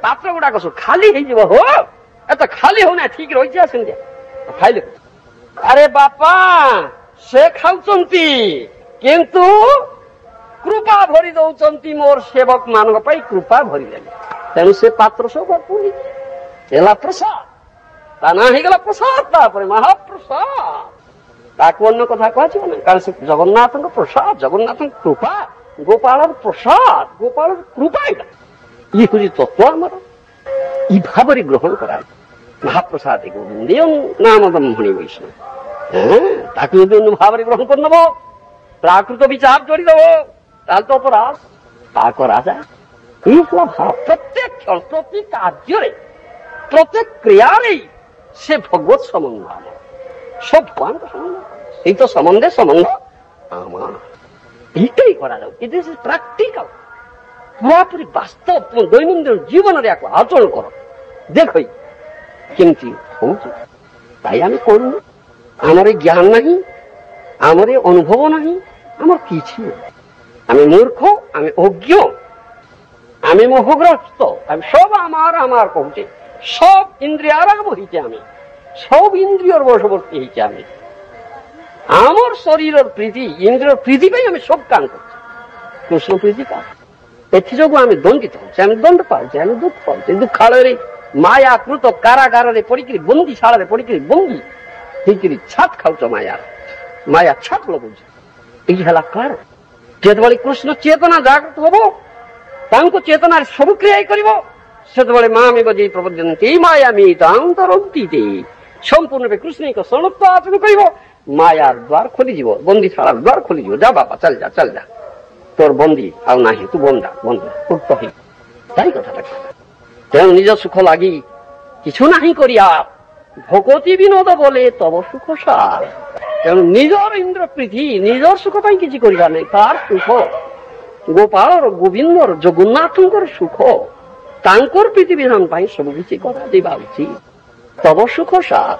ପାତ୍ର ଗୁଡାକ ସବୁ ଖାଲି ହେଇଯିବ। ହୋ ଏତ ଖାଲି ହଉନା, ଠିକ ରହିଛି ସେମିତି ଖାଇଲେ। ଆରେ ବାପା, ସେ ଖାଉଛନ୍ତି କିନ୍ତୁ କୃପା ଭରି ଦଉଛନ୍ତି ମୋର ସେବକ ମାନଙ୍କ ପାଇଁ, କୃପା ଭରିଦେଲେ। ତେଣୁ ସେ ପାତ୍ର ସବୁ ଭରପୁର ହେଲା ପ୍ରସାଦ, ତା ନାଁ ହେଇଗଲା ପ୍ରସାଦ, ତାପରେ ମହାପ୍ରସାଦ। ତାକୁ ଅନ୍ୟ କଥା କୁହାଯିବ ନା, କାରଣ ସେ ଜଗନ୍ନାଥଙ୍କ ପ୍ରସାଦ, ଜଗନ୍ନାଥଙ୍କ କୃପା, ଗୋପାଳର ପ୍ରସାଦ, ଗୋପାଳର କୃପା। ଏଇଟା ଇଏ ହଉଛି ତତ୍ଵ ଆମର। ଇ ଭାବରେ ଗ୍ରହଣ କରାଯାଏ। ମହାପ୍ରସାଦ ଗୋବିନ୍ଦେ ନାମଦମ ଭଣି ବୈଷ୍ଣବ। ତାକୁ ଯଦି ଅନ୍ୟ ଭାବରେ ଗ୍ରହଣ କରିନେବ, ପ୍ରାକୃତ ବିଚାର ଯୋଡ଼ିଦେବ, ତାହେଲେ ତ ଅପରାଧ। ତା କରାଯାଏ। এই হল ভাব। প্রত্যেক ক্ষণ, প্রতি কার্যরে, প্রত্যেক ক্রিয়ারে সে ভগবত সম্বন্ধ আমার, সব ভগবানকে সম্বন্ধ। এই তো সম্বন্ধে সম্বন্ধ আমার, এইটাই করা যাও। ইট ইজ প্রাকটিক্যাল, পুরাপুরি বাস্তব। তোমার দৈনন্দিন জীবনের এক আচরণ করো, দেখো কেমতি হচ্ছে। তাই আমি করুন, আমার জ্ঞান নাই, আমার অনুভব নাই, আমার কিছু নাই। আমি মূর্খ, আমি অজ্ঞ, আমি মোহগ্রস্ত, আমি সব আমার আমার কହୁছে। সব ইন্দ্রিয়ারাম হইছে আমি, সব ইন্দ্রিয়র বশবর্তী হইছে আমি। আমার শরীরের প্রীতি, ইন্দ্রিয়র প্রীতি পাই আমি সব কাম করছি, কৃষ্ণ প্রীতি পাই। এথিযোগু আমি দণ্ডিত হচ্ছে, আমি দণ্ড পাচ্ছি, আমি দুঃখ পাচ্ছি। দুঃখালୟରେ ମାୟାକୃତ କାରାଗାରରେ ପଡିକିରି, ବନ୍ଦୀଶାଳାରେ ପଡିକିରି ବନ୍ଦୀ ହେଇକିରି ଛାତ ଖାଉଛ। ମାୟା ଛାତ ଲଗାଉଛି। ଏଇ ହେଲା କାରଣ। ଯେତେବେଳେ କୃଷ୍ଣ ଚେତନା ଜାଗ୍ରତ ହବ, ତାଙ୍କୁ ଚେତନାରେ ସବୁ କ୍ରିୟା କରିବ, ସେତେବେଳେ ମାମେ ବଜେଇ ପ୍ରବର୍ତ୍ତନ୍ତି ମାୟାମୀ ତାନ୍ତରନ୍ତି। ସମ୍ପୂର୍ଣ୍ଣ ରୂପେ କୃଷ୍ଣଙ୍କ ଶରଣତ୍ୱ ଆଚରଣ କରିବ, ମାୟାର ଦ୍ୱାର ଖୋଲିଯିବ, ବନ୍ଦୀଶାଳାର ଦ୍ୱାର ଖୋଲିଯିବ। ଯା ବାପା ଚାଲ ଯା, ଚାଲ ଯା, তোর বন্দী ଆଉ ନାହିଁ, ତୁ ବନ୍ଦା ବନ୍ଦୀ ମୁକ୍ତ ହେଇ। ତାଇ କଥାଟା। ତେଣୁ ନିଜ ସୁଖ ଲାଗି কিছু ନାହିଁ କରିବା, ভকতি বিনোদ বলে তব সুখ সার। ତେଣୁ ନିଜର ଇନ୍ଦ୍ର ପ୍ରୀତି, ନିଜର ସୁଖ ପାଇଁ କିଛି କରିବା ନାହିଁ। ତାର ସୁଖ, ଗୋପାଳର, ଗୋବିନ୍ଦର, ଜଗନ୍ନାଥଙ୍କର ସୁଖ, ତାଙ୍କର ପ୍ରୀତି ବିଧାନ ପାଇଁ ସବୁ କିଛି କରାଯିବା ଉଚିତ। ତବ ସୁଖ ସାର।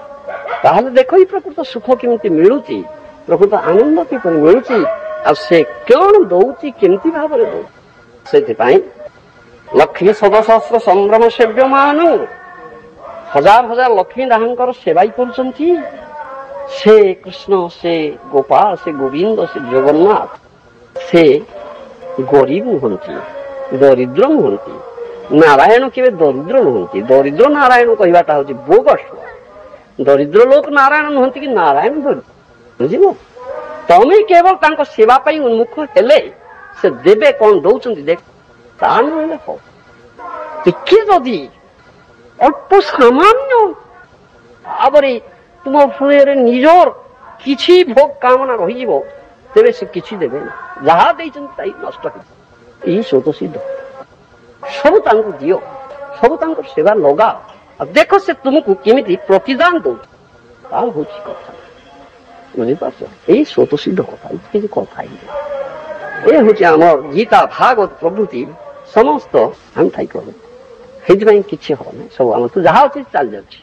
ତାହେଲେ ଦେଖ ଏଇ ପ୍ରକୃତ ସୁଖ କେମିତି ମିଳୁଛି। ପ୍ରକୃତ ଆନନ୍ଦ କିପରି ମିଳୁଛି ଆଉ ସେ କଣ ଦଉଛି କେମିତି ଭାବରେ ଦଉଛି। ସେଥିପାଇଁ ଲକ୍ଷ୍ମୀ ସଦସହସ୍ର ସମ୍ଭ୍ରମ ସେବ୍ୟମାନ ହଜାର ହଜାର ଲକ୍ଷ୍ମୀ ନାହାଙ୍କର ସେବାଇ କରୁଛନ୍ତି। ସେ କୃଷ୍ଣ, ସେ ଗୋପାଳ, ସେ ଗୋବିନ୍ଦ, ସେ ଜଗନ୍ନାଥ ସେ ଗରିବ ନୁହନ୍ତି, ଦରିଦ୍ର ନୁହନ୍ତି। ନାରାୟଣ କେବେ ଦରିଦ୍ର ନୁହନ୍ତି। ଦରିଦ୍ର ନାରାୟଣ କହିବାଟା ହଉଛି ବୋଗସ। ଦରିଦ୍ର ଲୋକ ନାରାୟଣ ନୁହନ୍ତି କି ନାରାୟଣ ଦରିଦ୍ର, ବୁଝିବ। ତମେ କେବଳ ତାଙ୍କ ସେବା ପାଇଁ ଉନ୍ମୁଖ ହେଲେ ସେ ଦେବେ କଣ ଦଉଛନ୍ତି ଦେଖ, ତା ନହେଲେ ହବ। ଟିକେ ଯଦି ଅଳ୍ପ ସାମାନ୍ୟ ଭାବରେ ତୁମ ହୃଦୟରେ ନିଜର କିଛି ଭୋଗ କାମନା ରହିଯିବ, ତେବେ ସେ କିଛି ଦେବେ ନା। ଯାହା ଦେଇଛନ୍ତି ତାଇ ନଷ୍ଟ ହେଇଯିବ। ଏହି ସ୍ୱତ ସିଦ୍ଧ। ସବୁ ତାଙ୍କୁ ଦିଅ, ସବୁ ତାଙ୍କର ସେବା ଲଗାଅ, ଆଉ ଦେଖ ସେ ତୁମକୁ କେମିତି ପ୍ରତିଦାନ ଦଉଛି। ତା ହଉଛି କଥା, ବୁଝିପାରୁଛ। ଏଇ ସ୍ୱତ ସିଦ୍ଧ କଥା, କିଛି କଥା ହିଁ ଏ ହଉଛି ଆମର ଗୀତା ଭାଗବତ ପ୍ରଭୃତି ସମସ୍ତ ଆମେ ଥାଇ କଲେ। ସେଇଥିପାଇଁ କିଛି ହବ ନାହିଁ। ସବୁ ଆମର ତୁ ଯାହା ଅଛି ଚାଲି ଯାଉଛି।